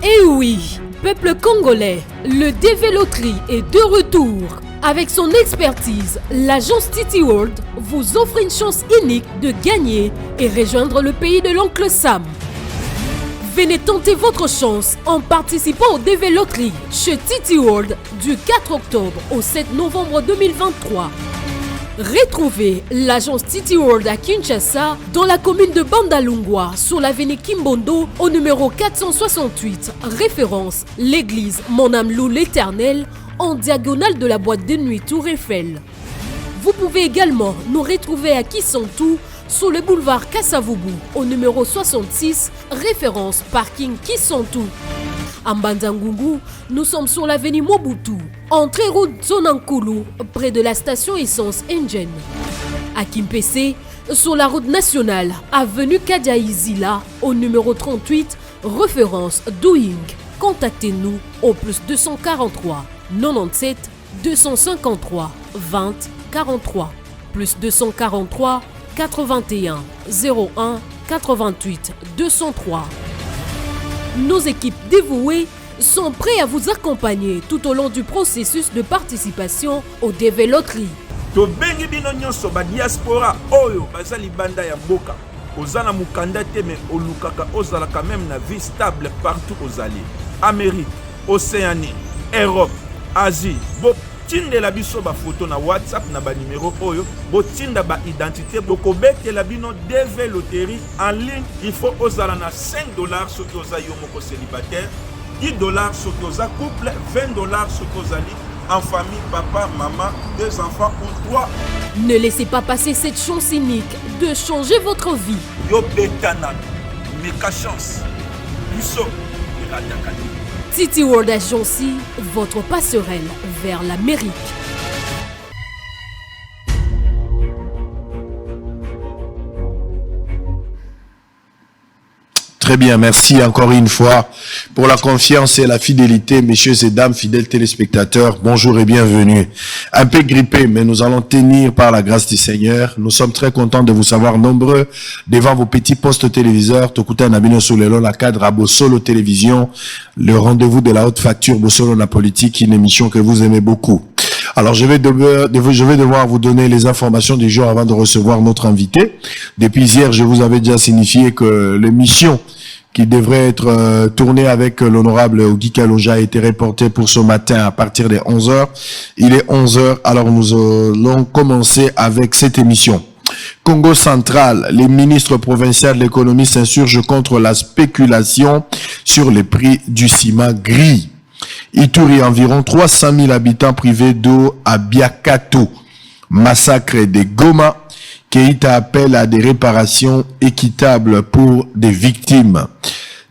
Eh oui, peuple congolais, le DV Loterie est de retour. Avec son expertise, l'agence Titi World vous offre une chance unique de gagner et rejoindre le pays de l'oncle Sam. Venez tenter votre chance en participant au DV Loterie chez Titi World du 4 octobre au 7 novembre 2023. Retrouvez l'agence Titi World à Kinshasa dans la commune de Bandalungwa sur l'avenue Kimbondo au numéro 468, référence l'église Mon âme loue l'Éternel en diagonale de la boîte de nuit Tour Eiffel. Vous pouvez également nous retrouver à Kisantu sur le boulevard Kassavubu au numéro 66, référence parking Kisantu. À Mbandangungu, nous sommes sur l'avenue Mobutu, entrée route Zonankulu, près de la station essence Engine. À Kimpese, sur la route nationale, avenue Kadiaïzila, au numéro 38, référence Doing. Contactez-nous au plus 243 97 253 20 43, plus 243 81 01 88 203. Nos équipes dévouées sont prêtes à vous accompagner tout au long du processus de participation au DV Loterie. To bengi bino nyonso ba diaspora oyo bazali banda ya mboka. Ozana mukanda te mais olukaka ozala quand même na vie stable partout ozali. Amérique, Océanie, Europe, Asie. Bo tindela biso ba photo na WhatsApp na ba numéro oyo. Bo tinda ba identité boko betela bino DV Loterie en ligne. Il faut ozala na $5 soki oza yo moko célibataire, $10 soki oza couple, $20 soki ozali en famille, papa, maman, 2 enfants ou 3. Ne laissez pas passer cette chance unique de changer votre vie. Yo betana, meka chance. Biso, Titi World Agency, votre passerelle vers l'Amérique. Très bien, merci encore une fois pour la confiance et la fidélité, messieurs et dames, fidèles téléspectateurs. Bonjour et bienvenue. Un peu grippé, mais nous allons tenir par la grâce du Seigneur. Nous sommes très contents de vous savoir nombreux devant vos petits postes téléviseurs. Tokuta Nabino Solelo, la cadre à Bossolo Télévision, le rendez-vous de la haute facture Bossolo la politique, une émission que vous aimez beaucoup. Alors, je vais devoir vous donner les informations du jour avant de recevoir notre invité. Depuis hier, je vous avais déjà signifié que l'émission qui devrait être tournée avec l'honorable Ogi Kaloja a été reportée pour ce matin à partir des 11h. Il est 11h, alors nous allons commencer avec cette émission. Congo central, les ministres provinciaux de l'économie s'insurgent contre la spéculation sur les prix du ciment gris. Ituri, environ 300 000 habitants privés d'eau à Biakato. Massacre des Goma. Keïta appelle à des réparations équitables pour des victimes.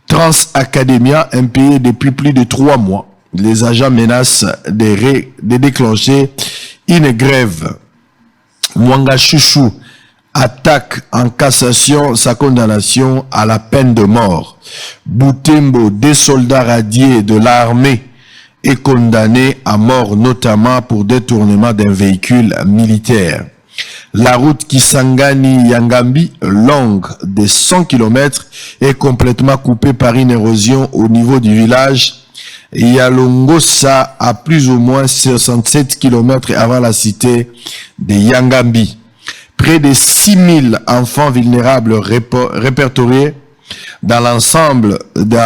Transacademia, impayé depuis plus de 3 mois. Les agents menacent de déclencher une grève. Mwanga Chouchou attaque en cassation sa condamnation à la peine de mort. Boutembo, des soldats radiés de l'armée, est condamné à mort notamment pour détournement d'un véhicule militaire. La route Kisangani-Yangambi, longue de 100 km, est complètement coupée par une érosion au niveau du village Yalongosa à plus ou moins 67 km avant la cité de Yangambi. Près de 6000 enfants vulnérables répertoriés dans l'ensemble de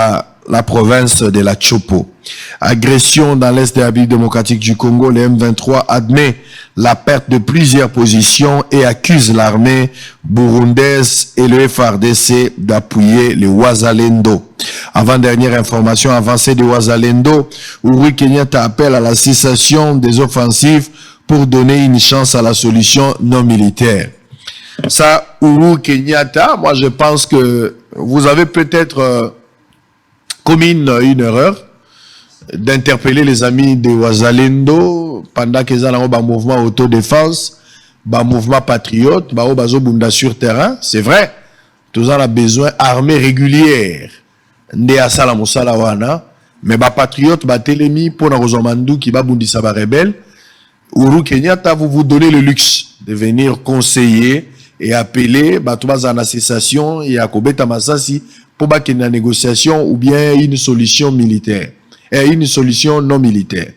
la province de la Chopo. Agression dans l'Est de la République démocratique du Congo, le M23 admet la perte de plusieurs positions et accuse l'armée burundaise et le FARDC d'appuyer les Wazalendo. Avant-dernière information avancée de Wazalendo, Uhuru Kenyatta appelle à la cessation des offensives pour donner une chance à la solution non militaire. Ça, Uhuru Kenyatta, moi je pense que vous avez peut-être commis une erreur d'interpeller les amis de Wazalendo pendant qu'ils ont un mouvement autodéfense, un mouvement patriote, un mouvement sur terrain. C'est vrai, tous on a besoin d'armée régulière. Mais les patriotes, les télémis, pour les Mandou qui va bundisa ba rebelle, Uhuru Kenyatta, vous donnez le luxe de venir conseiller et appeler Batouba en association et à Kobeta Masasi pour qu'il y ait une négociation ou bien une solution militaire et une solution non militaire.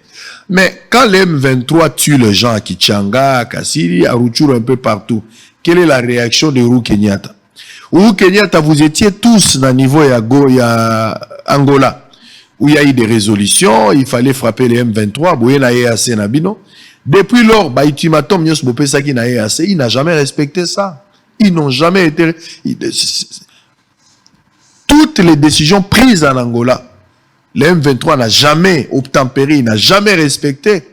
Mais quand les M23 tuent les gens à Kichanga, à Kassiri, à Rutshuru, un peu partout, quelle est la réaction de Uhuru Kenyatta? Uhuru Kenyatta, vous étiez tous dans le niveau de Angola, où il y a eu des résolutions, il fallait frapper les M23, depuis lors, il n'a jamais respecté ça. Ils n'ont jamais été... Toutes les décisions prises en Angola, le M23 n'a jamais obtempéré, il n'a jamais respecté.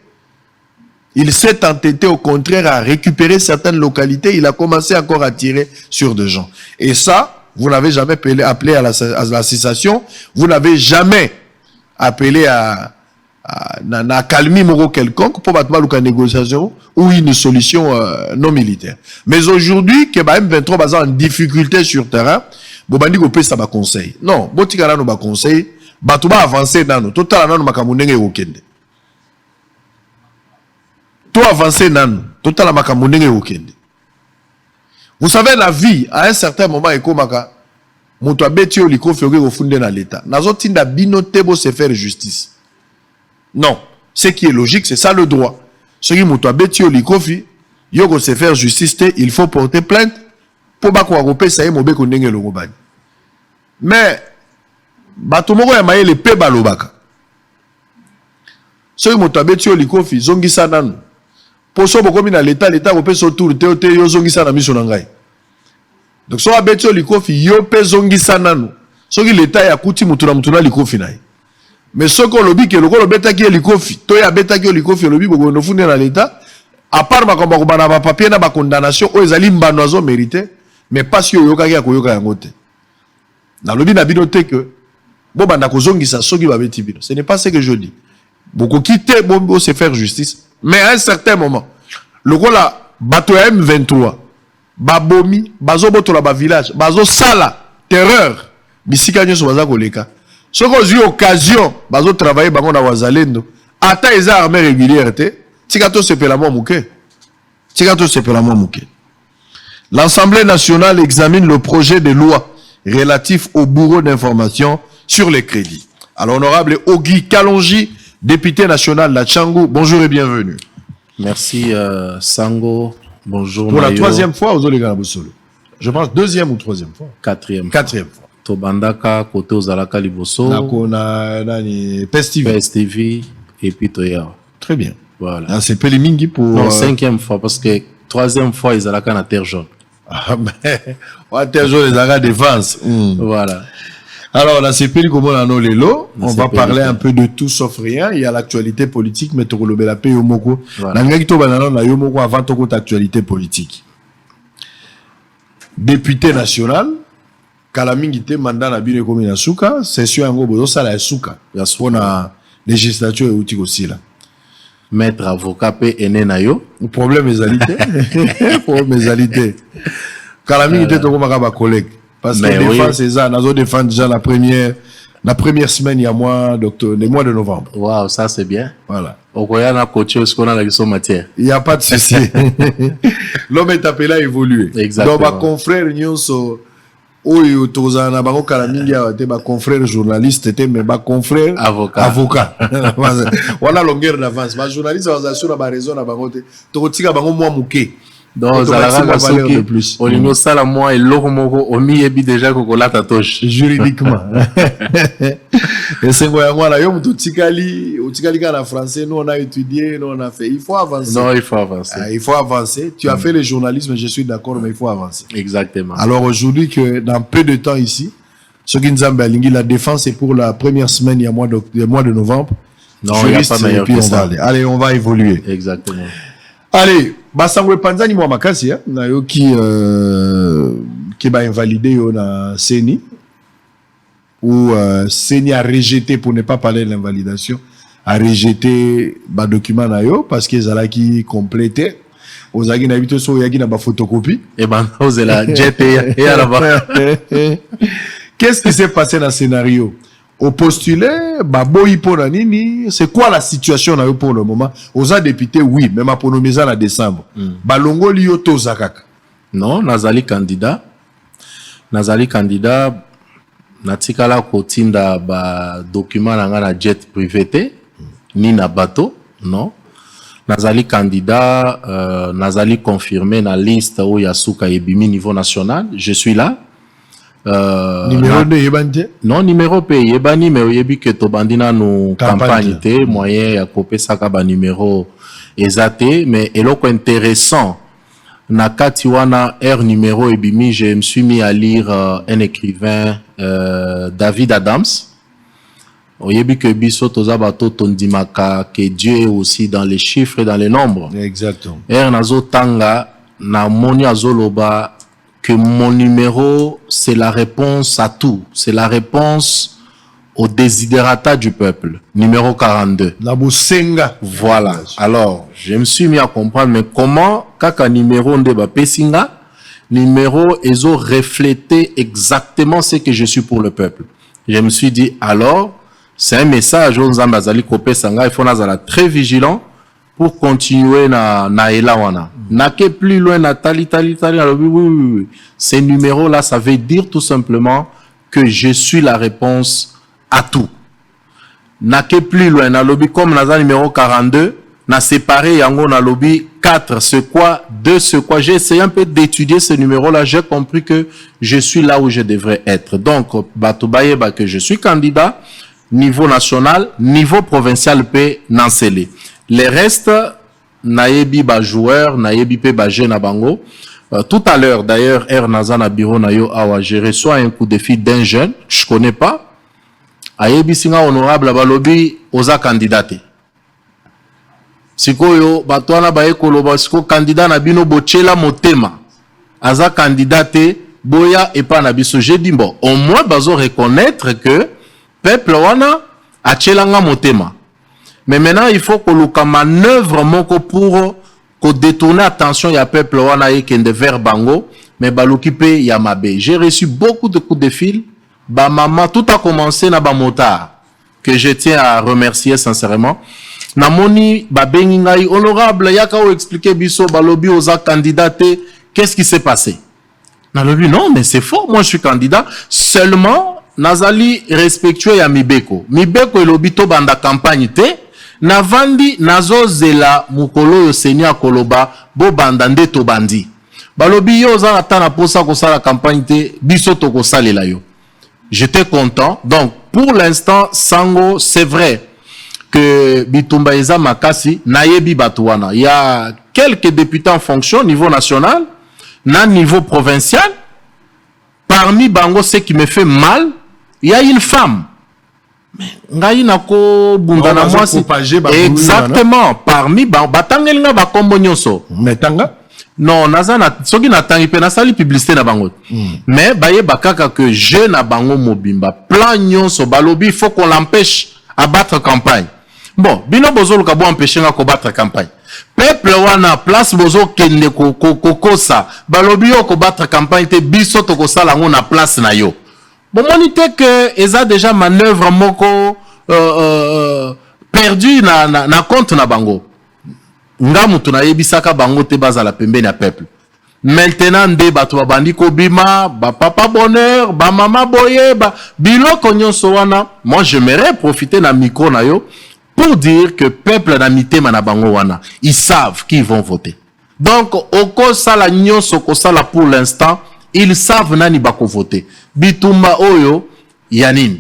Il s'est entêté au contraire à récupérer certaines localités, il a commencé encore à tirer sur des gens. Et ça, vous n'avez jamais appelé à la cessation, vous n'avez jamais appelé à calmer Moro quelconque pour battre une négociation ou une solution non militaire. Mais aujourd'hui, que M23 est en difficulté sur terrain, Bobandi ko pesa ba conseil. Non, botikala no ba conseil, batu ba avancer nano, total nano makamundenge okende. To avancer nano, total makamundenge okende. Vous savez la vie à un certain moment ekomaka muto abeti o likofi oke kofunde na l'état. Nazo tinda bino tebo se faire justice. Non, ce qui est logique, c'est ça le droit. Ce qui muto abeti o likofi, yoko se faire justice, il faut porter plainte. Mais batomoko ya mayele pe balobaka soki moto abeti yo likofi zongisa nanu poso bokomi na l'état kopesa autour te yo zongisa na miso na ngai. Donc so abeti yo likofi yo pe zongisa nanu soki l'état ya kuti mutu na likofi na ye. Mais soko lobi ke lokolo betaki yo likofi to ya betaki yo likofi lobi boko no funde na l'état à part makomba ko bana ba papier na ba condamnation o ezali mbanozo mérité. Mais pas si vous avez un dans le bina binote que bon banda kozongisa soki babeti bino. Ce n'est pas ce que je dis. Beaucoup quitter bon se faire justice, mais à un certain moment, le gola bato M23, babomi, bazo botola ba village, bazo sala terreur, bisika nyo so baza koleka. Soko zi occasion bazo travailler bango na wazalendo, ata eza armée régulière te, tikato sepela mo muke. Tikato sepela mo muke. L'Assemblée nationale examine le projet de loi relatif au bureau d'information sur les crédits. Alors, honorable Ogi Kalonji, député national de la Tchangou, bonjour et bienvenue. Merci Sango, bonjour. Pour la troisième fois, aux Oligana Boussolo. Je pense deuxième ou troisième fois. Quatrième fois. Tobandaka, Koto Zalaka Liboso. PES TV et puis Toya. Très bien. Voilà. C'est Pélimingi pour... Non, cinquième fois, parce que troisième fois, ils allaient à terre jaune. Ah, mais, on terre jaune, les agas défense. Voilà. Alors, la CPI, comme on a nos lélo, on va parler un peu de tout sauf rien. Il y a l'actualité politique, mais tu relèves la paix au moko. L'angaki banana na yomoko avant toute actualité politique. Député national, Kalamingite mandat na bine komi na suka, session yango bozo sala ya suka. Ya sona législature et outil aussi là. Maître avocat pe ene na yo. Problème ezalité. Problème ezalité. Kalamingite to komaka ba collègue. Parce que défense c'est ça, nazo défendre déjà la première semaine il y a le mois de novembre. Waouh, ça c'est bien. Voilà. Okoya na coach ce qu'on a la question matière. Il y a pas de souci. L'homme est appelé à évoluer. Exactement. Donc ma confrère nyonso oyo tozana bango Kalaminga te ba confrère journaliste te mais ba confrère avocat. Voilà longueur d'avance. Ma journaliste va sur la raison na bango te. Tokotika bango moi muke. Donc, plus. Olino sala moi et l'ormoko omi ebi déjà kokolata toche. Juridiquement. Et c'est quoi là yo mutikali kana français nous on a étudié nous on a fait il faut avancer. Non, il faut avancer. Il faut avancer. Tu as fait le journalisme, je suis d'accord mais il faut avancer. Exactement. Alors aujourd'hui que dans peu de temps ici ce qui nous a balingi la défense est pour la première semaine il y a mois de novembre. Non, il y a pas meilleur que ça. Allez, on va évoluer. Exactement. Allez, Basangwe Panzani mwa makasi ya na yo qui ba invalidé yo na CENI ou CENI a rejeté pour ne pas parler de l'invalidation a rejeté ba document na yo parce que zala qui complété aux agi na bito so yagi na ba photocopie et ben aux la jet et à la Qu'est-ce qui s'est passé dans le scénario? Au postulé, baboyi pour la nini, c'est quoi la situation là pour le moment? Aux députés, oui, même à Ponomisa en décembre. Balongo liyo to zakaka. Non, Nazali candidat, natikala kotinda ba document nanga na jet privé te ni na bateau, non. Nazali candidat, nazali confirmé na liste où Yasuka Ebimi niveau national. Je suis là. Numéro 2 Yebante? Non, numéro P Yebani, mais Yebi que Tobandina nous campagne te, moyen ya kopé sakaba numéro exacté, mais eloko intéressant. Na katiwana R numéro Ebimi, je me suis mis à lire un écrivain, David Adams. Oyebi que biso toza bato tondimaka que Dieu est aussi dans les chiffres et dans les nombres. Exactement. Er nazo tanga na moni azoloba que mon numéro c'est la réponse à tout, c'est la réponse au desiderata du peuple. Numéro 42. La Bosenga. Voilà. Alors, je me suis mis à comprendre mais comment kaka numéro ndeba pesinga numéro ezo refléter exactement ce que je suis pour le peuple. Je me suis dit alors c'est un message aux Zambazali Kopé Sanga. Il faut être très vigilant pour continuer na elawana. Na que plus loin na tali. Oui. Ces numéros-là, ça veut dire tout simplement que je suis la réponse à tout. Na que plus loin na lobby comme na numéro 42, na séparé yango na lobby 4, c'est quoi 2, c'est quoi. J'ai essayé un peu d'étudier ce numéro-là. J'ai compris que je suis là où je devrais être. Donc, batobaye que je suis candidat. Niveau national, niveau provincial pe nancélé. Les restes, naebi ba joueur, naebi pe ba jeune bango. Tout à l'heure, d'ailleurs, Naza na bureau na yo awa, j'ai reçu un coup de fil d'un jeune, je connais pas. Ayebi singa honorable balobi oza candidaté. Siko yo batwana ba ekoloba siko candidat na bino bochela motema. Aza candidaté boya et pas na biso. J'ai dit bon, au moins bazo reconnaître que peuple wana achelanga motema. Mais maintenant il faut que le manœuvre moko pour que détourner attention ya peuple wana ekende vers bango mais balukipe ya mabe. J'ai reçu beaucoup de coups de fil. Ba maman tout a commencé na ba motard que je tiens à remercier sincèrement. Na moni ba bengi ngai honorable yaka o expliquer biso balobi oza candidaté, qu'est-ce qui s'est passé? Na lobi non mais c'est faux, moi je suis candidat seulement nazali respectueux ya mibeko. Mibeko elobito banda campagne te. Navandi nazo zela mukolo yo senya koloba bo banda nde to bandi. Balobi yo za atana posa ko sala campagne te biso to ko salela yo. J'étais content. Donc pour l'instant Sango c'est vrai que Bitumba eza makasi nayebi batuana. Il y a quelques députés en fonction au niveau national, na niveau provincial. Parmi bango ce qui me fait mal, il y a une femme. Ngai nako bundana moi si exactement parmi batangelinga ba kombo nyonso. Metanga? Non, nazana soki natangi pe na sali publicité na bango. Mais baye bakaka que je na bango mobimba plan nyonso balobi il faut qu'on l'empêche à battre campagne. Bon, bino bozo luka bo empêcher nga ko battre campagne. Peuple wana place bozo kende kokosa balobi yo ko battre campagne te biso to ko sala ngo na place na yo. Bon, monité que eza déjà manœuvre moko perdu na compte na bango. Ngamu tuna yebisaka bango te bazala pembeni na peuple. Maintenant nde bato babandi ko bima, ba papa bonheur, ba mama boye, ba biloko nyonso wana. Moi j'aimerais profiter na micro na yo pour dire que peuple na mitema na bango wana, ils savent qui vont voter. Donc oko sala nyonso ko sala pour l'instant, ils savent nani bako voter. Bitumba oyo yanine.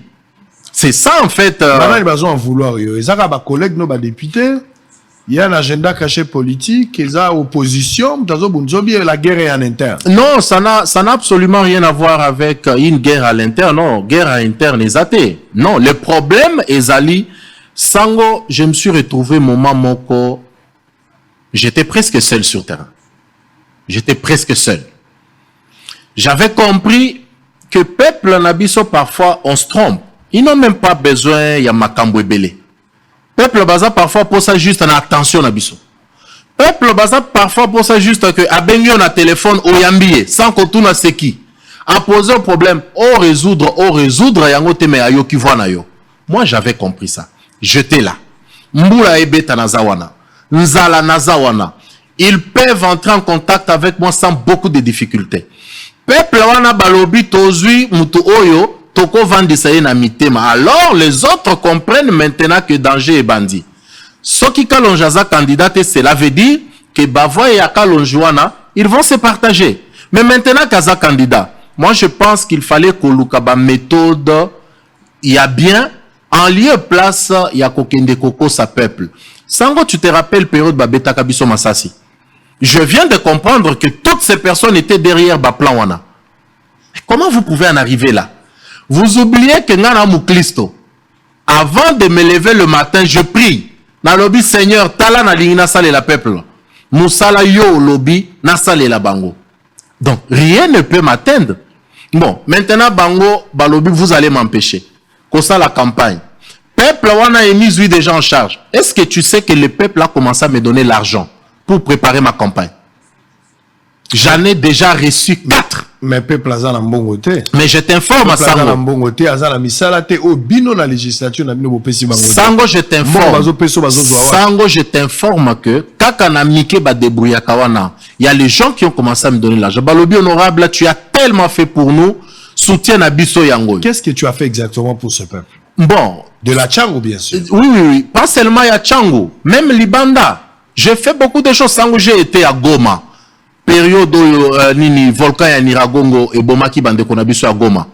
C'est ça en fait. Maintenant ils besoin en vouloir yo. Ils ont ba collègues no ba députés. Il y a un agenda caché politique, ils ont opposition, la guerre est en interne. Non, ça n'a absolument rien à voir avec une guerre à l'interne. Non, guerre à l'interne est athée. Non, le problème est Ali. Sango, je me suis retrouvé moment moko. J'étais presque seul sur terrain. J'étais presque seul. J'avais compris que peuple nabiso parfois on se trompe. Ils n'ont même pas besoin ya makambo ebele. Peuple baza parfois pour ça juste en attention na biso. Peuple baza parfois pour ça juste que abenyo na téléphone oyambiye sans que tout na seki. A poser un problème au résoudre yango teme ayo ki voit na yo. Moi j'avais compris ça. J'étais là. Mbula ebeta nazawana. Nzala nazawana. Ils peuvent entrer en contact avec moi sans beaucoup de difficultés. Peuple wana balobi tozui mutu oyo toko vandisa na mitema. Alors les autres comprennent maintenant que danger est bandit. Ce qui kalonjaza candidat, cela veut dire que Bavois et Akalonjouana, ils vont se partager. Mais maintenant kaza candidat, moi je pense qu'il fallait que méthode, il y a bien, en lieu place, il y a kokende koko sa peuple. Sango, tu te rappelles période Babeta Kabiso Masasi. Je viens de comprendre que toutes ces personnes étaient derrière Baplan Wana. Comment vous pouvez en arriver là? Vous oubliez que Nana Mouklisto, avant de me lever le matin, je prie. Na lobby Seigneur, tala na lingina sale la peuple. Moussala yo lobby na sale la bango. Donc rien ne peut m'atteindre. Bon, maintenant bango balobi vous allez m'empêcher. Comme ça la campagne. Peuple wana est mis déjà en charge. Est-ce que tu sais que le peuple a commencé à me donner l'argent pour préparer ma campagne? J'en ai déjà reçu 4. Mais peuple a un bon côté. Mais je t'informe à Sango. Un bon côté, a la misalate au bino la législature na bino bopesi bango. Sango, je t'informe. Sango, je t'informe que kaka na mike ba débrouiller kawana. Il y a les gens qui ont commencé à me donner l'argent. Balobi honorable, tu as tellement fait pour nous. Soutien à biso yango. Qu'est-ce que tu as fait exactement pour ce peuple? Bon. De la Tchango, bien sûr. Oui. Pas seulement ya Tchango. Même Libanda. J'ai fait beaucoup de choses. Sango, j'ai été à Goma. Période nini volcan ya Niragongo et Bomaki bande konabiso à Goma.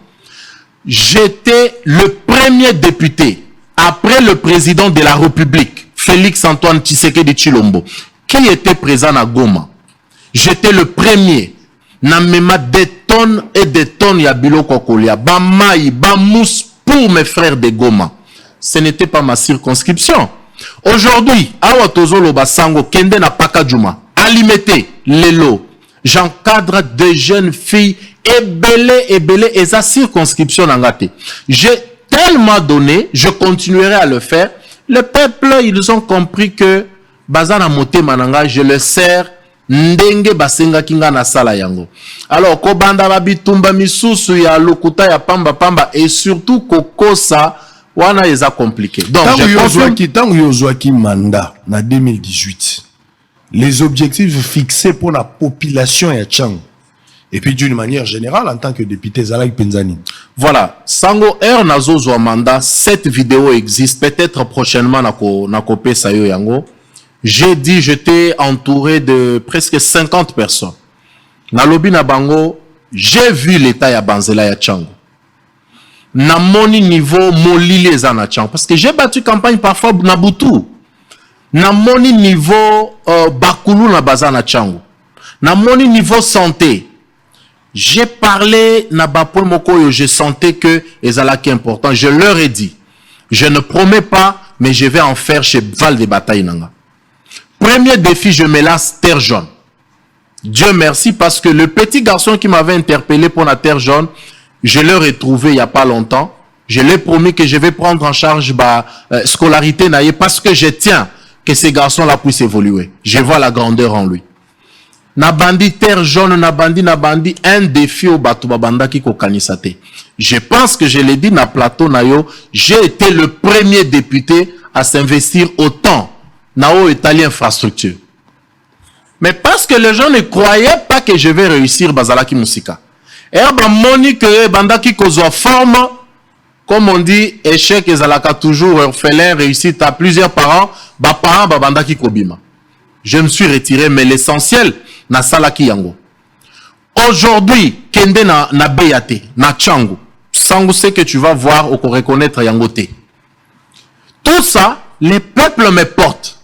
J'étais le premier député après le président de la République, Félix Antoine Tshisekedi Tshilombo, qui était présent à Goma. J'étais le premier. Namema des tonnes et des tonnes ya biloko kolia, ba maï, ba mousse pour mes frères de Goma. Ce n'était pas ma circonscription. Aujourd'hui, awa tozolo basango kende na Pakajuma. Alimete, Lelo. J'encadre des jeunes filles ébélées et sa circonscription n'engate. J'ai tellement donné, je continuerai à le faire. Le peuple, ils ont compris que Bazana Mote Mananga, je le sers ndenge basenga kinga na sala yango. Alors, Kobanda Babitumba Misusu ya Lokuta ya Pamba et surtout Kokosa, wana eza compliqué. Donc, tant Yozouaki Manda, na 2018. Les objectifs fixés pour la population et Tchang. Et puis d'une manière générale, en tant que député Zalak Penzani. Voilà. Sango R Nazo Zouamanda, cette vidéo existe. Peut-être prochainement, Nako Pesa Yo Yango. J'ai dit, j'étais entouré de presque 50 personnes. Na lobi na bango, j'ai vu l'état ya Banzela ya Tchang. Na moni niveau molile za na Tchang. Parce que j'ai battu campagne parfois na Boutou. Na moni niveau bakulu na bazana Tchango. Na moni niveau santé. J'ai parlé na bapoy mokoyo, je sentais que ezalaki important. Je leur ai dit, je ne promets pas, mais je vais en faire chez Val de Bataille Nanga. Premier défi, je me lance Terre Jaune. Dieu merci parce que le petit garçon qui m'avait interpellé pour la Terre Jaune, je l'ai retrouvé il n'y a pas longtemps. Je lui ai promis que je vais prendre en charge ma scolarité naïe parce que je tiens que ces garçons-là puissent évoluer. Je vois la grandeur en lui. Nabandi Terre Jaune, Nabandi, un défi au Batouba Banda qui kokanisate. Je pense que je l'ai dit na plateau nayo, j'ai été le premier député à s'investir autant nao italien infrastructure. Mais parce que les gens ne croyaient pas que je vais réussir Bazalaki Musika. Et bah moni que Banda qui kozwa forme. Comme on dit, échec et zalaka toujours orphelin, réussite à plusieurs parents, ba parents babanda ki kobima. Je me suis retiré, mais l'essentiel, na salaki yango. Aujourd'hui, kende na beyate, na Tchango. Sango c'est que tu vas voir ou qu'on reconnaître yangote. Tout ça, les peuples me portent.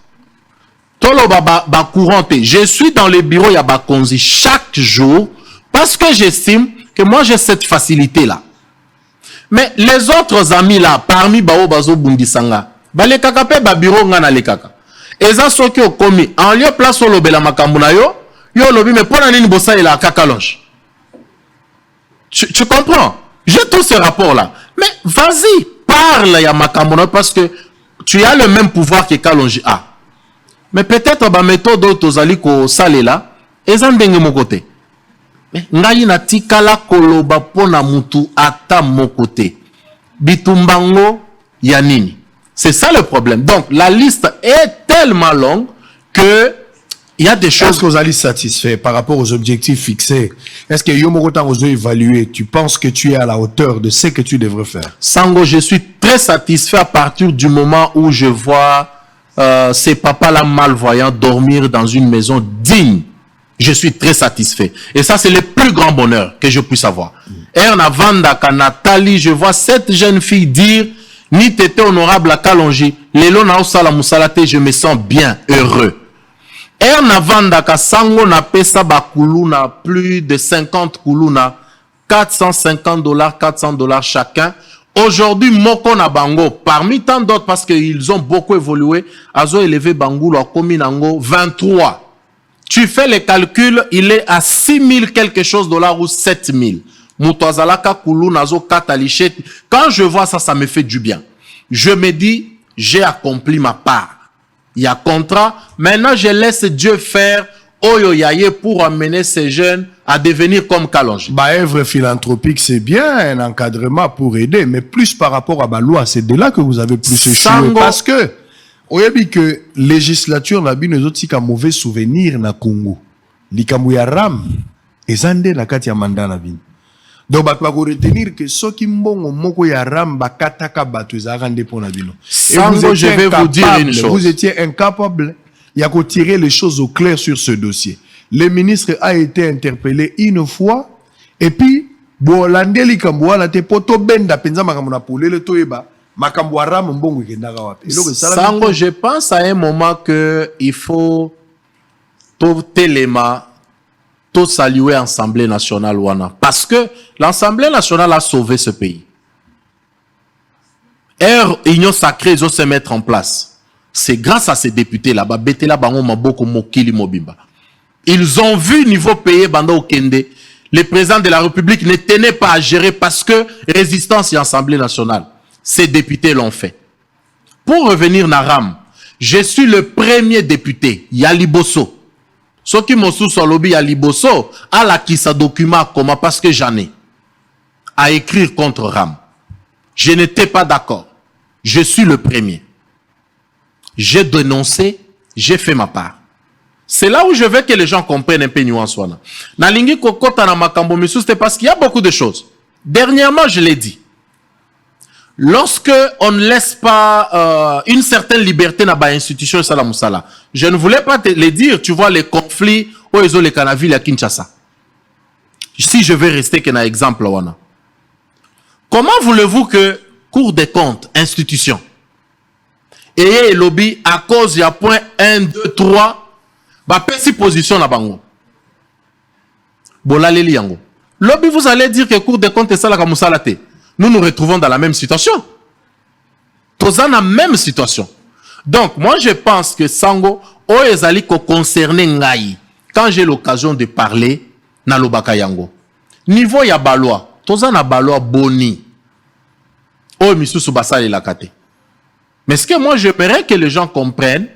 Tolo ba courante. Je suis dans le bureau ya Bakonzi chaque jour parce que j'estime que moi j'ai cette facilité-là. Mais les autres amis là, parmi Bao Bazo Bundisanga, Bale Kaka pe ba bureau ngana le Kaka. Eza soki okomi, en lieu place au lobela makambuna yo lobi mais pour nani bossa ila Kaka longe. Tu comprends? J'ai tous ces rapports là. Mais vas-y, parle ya makambuna parce que tu as le même pouvoir que Kalonji a. Mais peut-être ba méthode tozali ko salela, eza ndenge mon côté. Ngai na tikala koloba pona mutu ata mokote. Bitumbango yanini. C'est ça le problème. Donc la liste est tellement longue que Il y a des choses... Est-ce que vous allez satisfait par rapport aux objectifs fixés? Est-ce que Yomogotan vous a évalué? Tu penses que tu es à la hauteur de ce que tu devrais faire? Sango, je suis très satisfait à partir du moment où je vois ces papas-là malvoyants dormir dans une maison digne. Je suis très satisfait. Et ça, c'est le plus grand bonheur que je puisse avoir. Erna Vandaka, Nathalie, je vois cette jeune fille dire « Ni t'étais honorable à Kalonji, Lelo na osala musalate, je me sens bien, heureux. » Erna Vandaka, Sango na pesa bakuluna, plus de 50 kuluna, $450, $400 chacun. Aujourd'hui, Moko na Bango, parmi tant d'autres, parce qu'ils ont beaucoup évolué, Azo élevé Bangulo, Kominango, 23. Tu fais les calculs, il est à 6 000 quelque chose dollars ou 7 000. Moutouazalaka Koulou Nazo Katalichet. Quand je vois ça, ça me fait du bien. Je me dis, j'ai accompli ma part. Il y a contrat. Maintenant, je laisse Dieu faire Oyo Yaye pour amener ces jeunes à devenir comme Kalonji. Bah, œuvre philanthropique, c'est bien un encadrement pour aider, mais plus par rapport à la loi, c'est de là que vous avez plus échoué. Parce que, on a dit que législature n'a pas un mauvais souvenir na Congo. Likamou ya ram, et zande na kati ya mandat na bin. Donc, bah, tu vas retenir que ceux qui mbongo moko ya ram, bah, kataka batu ezarande pour na bino. Sango, je vais vous dire une chose. Vous étiez incapable, il y a qu'à tirer les choses au clair sur ce dossier. Le ministre a été interpellé une fois, et puis, bon, l'andeli kamboua, la te poto benda, penza makamona poule le toeba. Sango, je pense à un moment que il faut tout élément, tout saluer l'Assemblée nationale wana, parce que l'Assemblée nationale a sauvé ce pays. Union sacrée, ils ont se mettre en place. C'est grâce à ces députés là-bas, Betela Bango Maboko Mokili Mobimba. Ils ont vu niveau pays Banda Okende. Le président de la République ne tenait pas à gérer parce que résistance et Assemblée nationale. Ces députés l'ont fait. Pour revenir à Ram, je suis le premier député, Yaliboso. Ce qui m'a sous lobby Yaliboso, à la qui sa document comment parce que j'en ai à écrire contre Ram. Je n'étais pas d'accord. Je suis le premier. J'ai dénoncé, j'ai fait ma part. C'est là où je veux que les gens comprennent un peu nuance. Nalingi kokota na makambo misu, c'est parce qu'il y a beaucoup de choses. Dernièrement, je l'ai dit. Lorsque on ne laisse pas une certaine liberté dans l'institution Salamoussala, je ne voulais pas te le dire, tu vois les conflits au Ezo le Canaville à Kinshasa. Si je vais rester qu'un exemple, wana. Comment voulez-vous que Cour des comptes, institution, et lobby à cause il y a point 1, 2, 3, bah pesi position na bango. Bola leli yango. Lobby vous allez dire que Cour des comptes est ça la kamusalate. Nous nous retrouvons dans la même situation. Tous dans la même situation. Donc, moi, je pense que Sango, Oezali ko concerné Ngai, quand j'ai l'occasion de parler, na lobaka yango. Niveau ya baloi, tous na baloi boni. Oh, misusu basali la kate. Mais ce que moi, j'aimerais que les gens comprennent,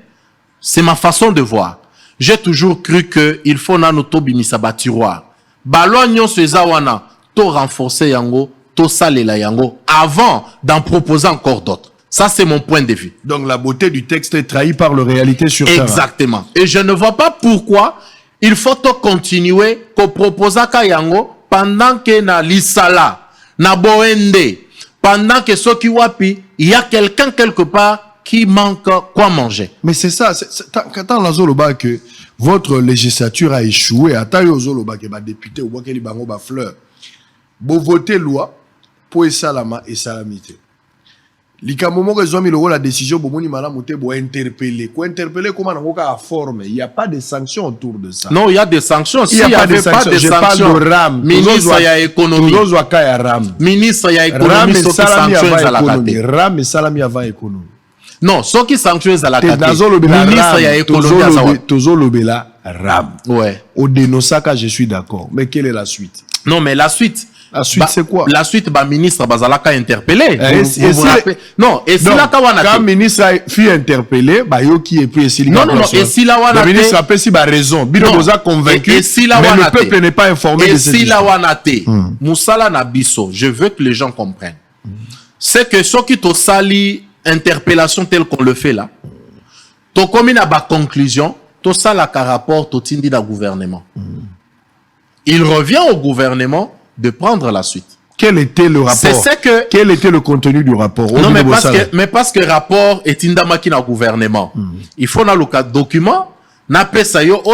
c'est ma façon de voir. J'ai toujours cru qu'il faut na noto binisa batiroir. Baloi nyon se zawana, to renforcer yango, to salela yango, avant d'en proposer encore d'autres. Ça, c'est mon point de vue. Donc, la beauté du texte est trahie par la réalité sur terrain. Exactement. Et je ne vois pas pourquoi il faut continuer qu'on propose à yango pendant que na lisala, na boende, pendant que ceux qui wapi, il y a quelqu'un quelque part qui manque quoi manger. Mais c'est ça. Quand la zoloba que votre législature a échoué, à taille aux zoloba que député ou qui bango ba fleur, vous votez loi pour salama et salamité. L'ikamomo que zomi la décision pour moni malamote pour interpeller. Quoi interpeller comment on a forme. Il n'y a pas de sanctions autour de ça. Non, il y a des sanctions. S'il n'y avait pas de sanctions, je parle de RAM. Ministre y a économie. Ministre y a économie. RAM et salami avant économie. Non, ce qui sanctionne à la carte. Ministre y a économie. Toujours l'obéla RAM. Ouais. Au dénosaka, je suis d'accord. Mais quelle est la suite? Non, mais la suite. La suite, c'est quoi? La suite, ministre Bazalaka interpellé. Non, et si la quand ministre fut interpellé, yo qui est puis ici. Non, et si la wana. Le ministre a pas si raison. Bino a convaincu. Et si la mais le peuple n'est pas informé de cette histoire. Et si la wana te, Moussala Nabiso, je veux que les gens comprennent. C'est que ceux qui t'ont sali interpellation telle qu'on le fait là, t'ont commis à conclusion, tout ça la rapport totindi da gouvernement. Il revient au gouvernement de prendre la suite. Quel était le rapport? Quel était le contenu du rapport? Non, mais parce que rapport est indamaki na gouvernement. Il faut na le document.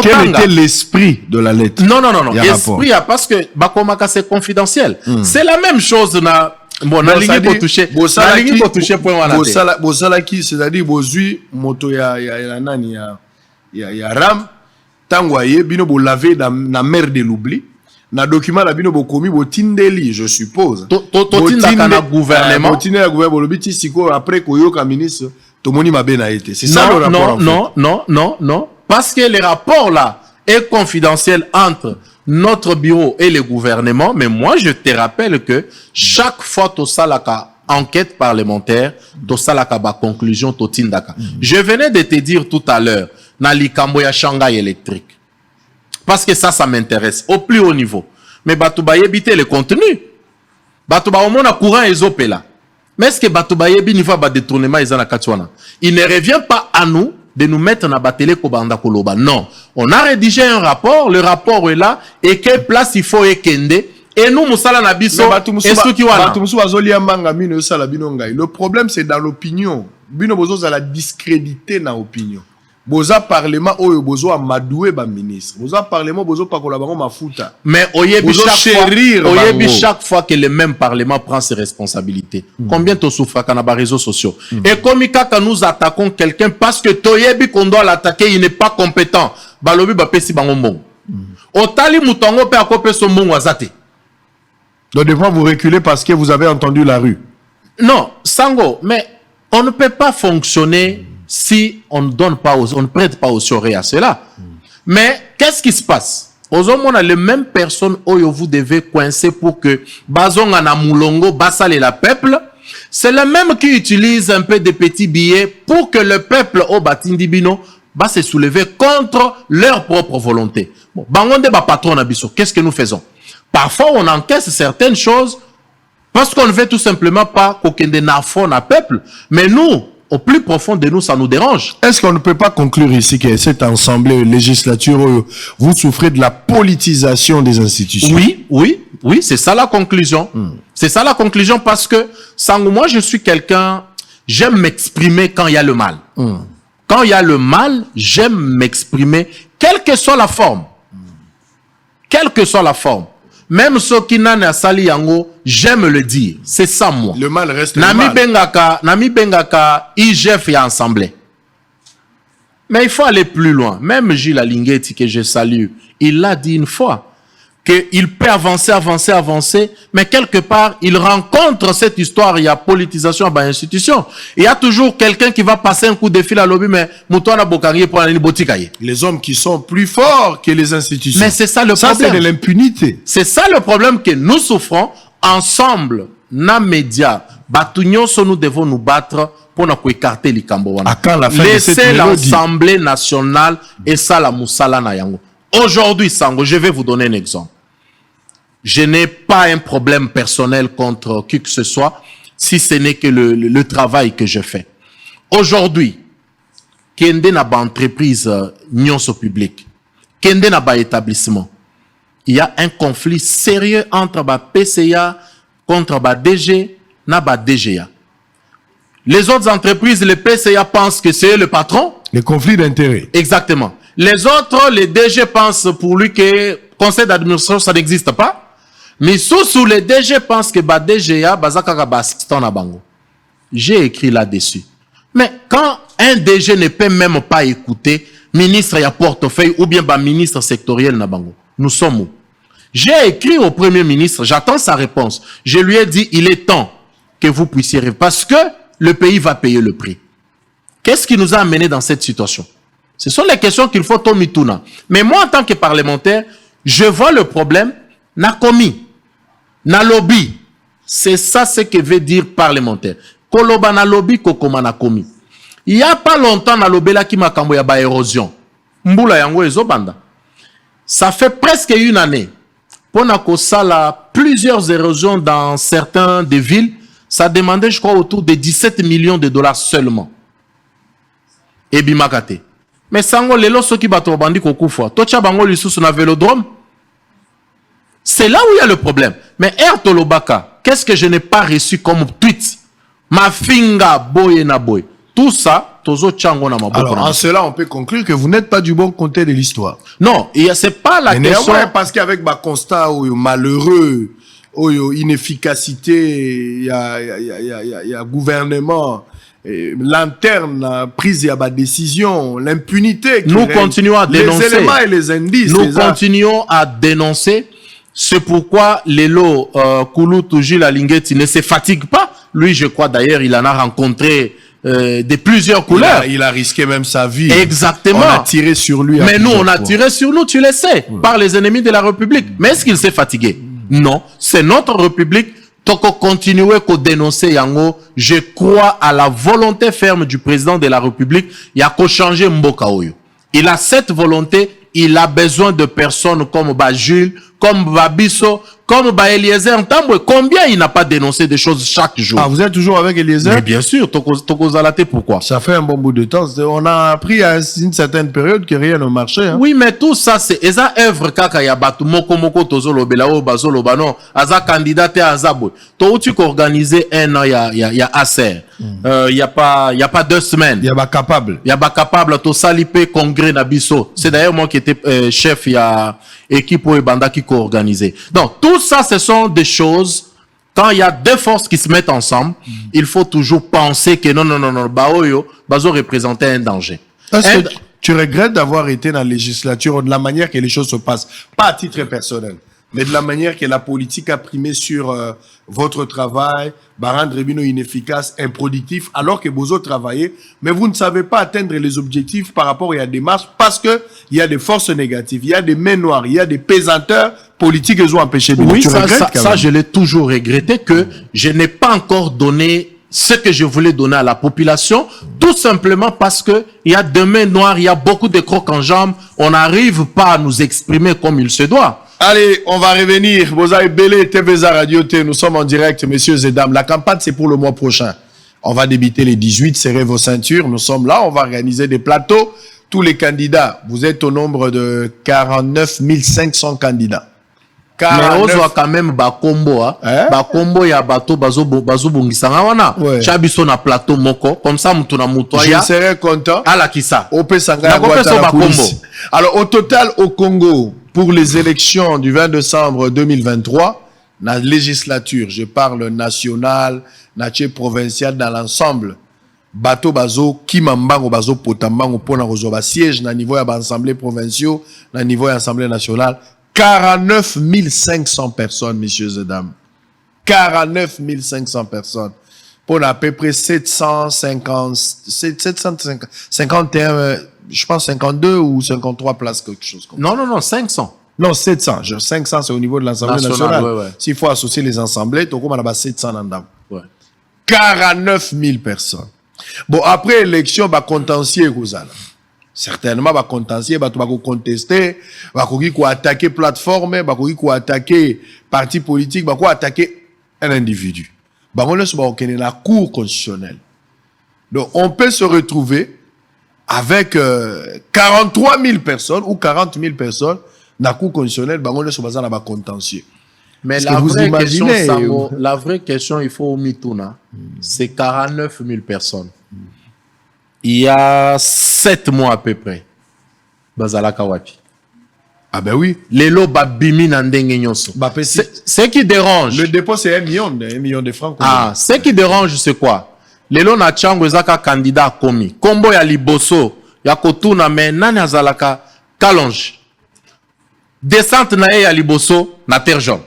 Quel était l'esprit de la lettre? Non. L'esprit, parce que c'est confidentiel. C'est la même chose. Bon, na ligne pour toucher. Bosalaki, c'est-à-dire bozui moto ya ram tangwaye bino bo laver na mer de l'oubli. Na document la bino bo komi bo tindeli, je suppose. Tindaka na gouvernement. Tindeli na gouvernement lobiti siko après koyoka ministre tomoni mabe na été. C'est ça le rapport. Non. Parce que le rapport là est confidentiel entre notre bureau et le gouvernement. Mais moi, je te rappelle que chaque fois que salaka enquête parlementaire, to salaka ba conclusion to tindaka. Je venais de te dire tout à l'heure, na likambo ya Shanghai électrique. Parce que ça m'intéresse au plus haut niveau. Mais Batouba éviter le contenu. Batouba au moins courant ezopela. Mais est-ce que Batouba yebi niveau ba détournement ezana katwana? Il ne revient pas à nous de nous mettre dans la télé Kobanda Koloba. Non. On a rédigé un rapport, le rapport est là, et quelle place il faut ékende, et nous, Moussala Nabiso, est-ce que le problème, c'est dans l'opinion. Bino bozo a la discrédité dans l'opinion. Boza parlement oyo bozo amadoué ba ministre. Boza parlement bozo pa kolabango mafuta. Mais oyebi chaque fois que le même parlement prend ses responsabilités. Combien to souffre kana ba réseaux sociaux. Et comme quand nous attaquons quelqu'un parce que toyebi qu'on doit l'attaquer, il n'est pas compétent. Balobi ba pesi bango mbongo. Otali mutongo pe akope so mbongo azate. Donc des fois vous reculez parce que vous avez entendu la rue. Non, Sango, mais on ne peut pas fonctionner si on ne prête pas aux oreilles à cela. Mais qu'est-ce qui se passe? Aux hommes, on a les mêmes personnes où vous devez coincer pour que Bazong na Moulongo, Basal et la peuple. C'est le même qui utilise un peu de petits billets pour que le peuple au Batindibino va se soulever contre leur propre volonté. Bon, Bangonde ba patron abisso. Qu'est-ce que nous faisons? Parfois, on encaisse certaines choses parce qu'on ne veut tout simplement pas qu'aucun des nafons na peuple. Mais nous, au plus profond de nous, ça nous dérange. Est-ce qu'on ne peut pas conclure ici que cette assemblée législature, vous souffrez de la politisation des institutions? Oui, c'est ça la conclusion. C'est ça la conclusion parce que, sans moi, je suis quelqu'un, j'aime m'exprimer quand il y a le mal. Quand il y a le mal, j'aime m'exprimer, quelle que soit la forme. Quelle que soit la forme. Même ceux qui n'ont pas sali yango, j'aime le dire. C'est ça, moi. Le mal reste le mal. Nami Bengaka, IGF et Assemblée. Mais il faut aller plus loin. Même Gilles Alingeti, que je salue, il l'a dit une fois, qu'il peut avancer, mais quelque part, il rencontre cette histoire, il y a politisation à l'institution. Il y a toujours quelqu'un qui va passer un coup de fil à l'objet, mais Moutouana Bokangé pour aller botikaye. Les hommes qui sont plus forts que les institutions. Mais c'est ça le problème. Ça, c'est de l'impunité. C'est ça le problème que nous souffrons ensemble, na médias. Nous devons nous battre pour nous écarter les Kambowana. Laissez l'Assemblée nationale et ça la Moussala na yango. Aujourd'hui, Sango, je vais vous donner un exemple. Je n'ai pas un problème personnel contre qui que ce soit, si ce n'est que le travail que je fais. Aujourd'hui, Kende n'a pas entreprise nyonso public, Kende n'a pas établissement. Il y a un conflit sérieux entre ba PCA contre ba DG na ba DGA. Les autres entreprises, les PCA pensent que c'est le patron. Les conflits d'intérêts. Exactement. Les autres, les DG pensent pour lui que conseil d'administration, ça n'existe pas. Mais sous les DG pensent que ba DGA, bazaka ba assistant na bango. J'ai écrit là-dessus. Mais quand un DG ne peut même pas écouter, ministre et portefeuille ou bien ba ministre sectoriel na bango, nous sommes où? J'ai écrit au Premier ministre, j'attends sa réponse. Je lui ai dit, il est temps que vous puissiez rêver parce que le pays va payer le prix. Qu'est-ce qui nous a amené dans cette situation? Ce sont les questions qu'il faut tomituna. Mais moi, en tant que parlementaire, je vois le problème, n'a commis, n'a lobby. C'est ça ce que veut dire parlementaire. Koloba na lobby, kokoma na commis. Il n'y a pas longtemps, na lobby là qui m'a camboya ba érosion. Mbula yango ezobanda. Ça fait presque une année. Pour na plusieurs érosions dans certains des villes, ça demandait, je crois, autour de 17 millions de dollars seulement. Et bimakate. Mais sango lelo soki bato bandi kokufa. Tocha bango lisusu na vélodrome. C'est là où il y a le problème. Mais R. Tolobaka, qu'est-ce que je n'ai pas reçu comme tweet? Ma finga boye na boye. Tout ça, tozo tchango na maboko. Alors, en cela, on peut conclure que vous n'êtes pas du bon côté de l'histoire. Non, c'est pas la question. Parce qu'avec ma constat malheureux, inefficacité, il y a gouvernement, l'interne prise à décision, l'impunité. Nous continuons à dénoncer. Les éléments et les indices. Nous continuons à dénoncer. C'est pourquoi Lelo Koulou Touji la Lingeti ne se fatigue pas. Lui, je crois d'ailleurs, il en a rencontré de plusieurs couleurs. Il a risqué même sa vie. Exactement. On a tiré sur lui. Mais nous, on a tiré sur nous, tu le sais, par les ennemis de la République. Mais est-ce qu'il s'est fatigué? Non. C'est notre République. Toko continuer à dénoncer Yango. Je crois à la volonté ferme du président de la République. Il y a qu'à changer Mboka Oyo. Il a cette volonté. Il a besoin de personnes comme Jules, comme Babiso, comme Eliezer Ntambwe. Combien il n'a pas dénoncé des choses chaque jour? Ah, vous êtes toujours avec Eliezer? Mais bien sûr, Toko Zalaté, pourquoi? Ça fait un bon bout de temps. On a appris à une certaine période que rien ne marchait. Hein? Oui, mais tout ça, c'est eza œuvre kaka ya batu moko tozo lobelao bazo lobano aza candidat à Azabwe. To tu organisé un an ya ACR. Il y a pas 2 semaines. Il y a pas capable. Il y a pas capable to saliper congrès na biso. C'est d'ailleurs moi qui étais chef ya équipe au Banda qui co-organisé. Donc tout ça, ce sont des choses. Quand il y a deux forces qui se mettent ensemble, il faut toujours penser que non, Baoyo, Bazo représentait un danger. Est-ce que tu regrettes d'avoir été dans la législature de la manière que les choses se passent? Pas à titre personnel, mais de la manière que la politique a primé sur votre travail, rendre Rebino inefficace, improductif, alors que vous autres travaillez, mais vous ne savez pas atteindre les objectifs par rapport à des marches parce que il y a des forces négatives, il y a des mains noires, il y a des pesanteurs politiques qui ont empêché de oui, ça, je l'ai toujours regretté que je n'ai pas encore donné ce que je voulais donner à la population, tout simplement parce que il y a des mains noires, il y a beaucoup de crocs en jambes, on n'arrive pas à nous exprimer comme il se doit. Allez, on va revenir. Bozaï Belé, TVza Radio T, nous sommes en direct, messieurs et dames. La campagne, c'est pour le mois prochain. On va débuter les 18, serrez vos ceintures. Nous sommes là, on va organiser des plateaux. Tous les candidats, vous êtes au nombre de 49 500 candidats. Mais on voit quand même Bakombo, Bakombo ya bato bazo bungisanga wana. Chabiso na plateau moko, comme ça mutuna mutoya. Je serais content. Ala kisa. Alors au total au Congo, pour les élections du 20 décembre 2023, la législature, je parle national, national provincial dans l'ensemble, bato bazo kimambango bazo potambango pona rezoba siège na niveau ya assemblée provinciaux, na niveau ya assemblée nationale. 49 500 personnes, messieurs et dames. 49 500 personnes. Pour à peu près 751, je pense 52 ou 53 places, quelque chose comme ça. Non, 500. Non, 700. 500, c'est au niveau de l'Assemblée nationale. Ouais. S'il faut associer les assemblées, on a 700 dans ouais. 49 000 personnes. Bon, après l'élection, bah, contentieux, Rousala. Certainement, va contentieux, va contester, va attaquer plateforme, va attaquer parti politique, va attaquer un individu. On est la Cour constitutionnelle. Donc, on peut se retrouver avec 43 000 personnes ou 40 000 personnes dans la Cour constitutionnelle, on est sur la contentieux. Mais la vraie question, il faut mituna, c'est 49 000 personnes. Il y a 7 mois à peu près. Bazalaka wapi. Ah ben oui. Lelo babimi nandenge nyonso. Ce qui dérange. Le dépôt c'est 1 million de francs. Ah, ce qui dérange c'est quoi? Lelo na chango ezaka candidat komi. Kombo ya liboso ya kotuna mais nani azalaka kalonge. Descente na ya liboso na terre jaune.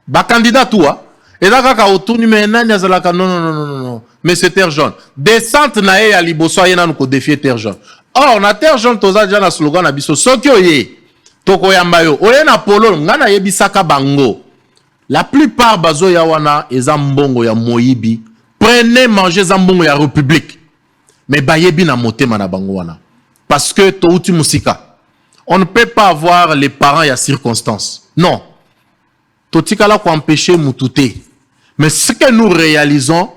Ba candidat toi. Ezaka ka otuni mais nani azalaka non. Mais c'est terre jaune. Descente na ya liboso ayena nous ko défier terre jaune. Or na terre jaune toza déjà na slogan na biso soki oye toko yamba yo oye na polo ngana yebisaka bango. La plupart bazo ya wana eza mbongo ya moyibi. Prenez manger za mbongo ya République. Mais bayebi na motema na bango wana. Parce que touti musika. On ne peut pas avoir les parents ya circonstances. Non. Totikala ko empêcher mutute. Mais ce que nous réalisons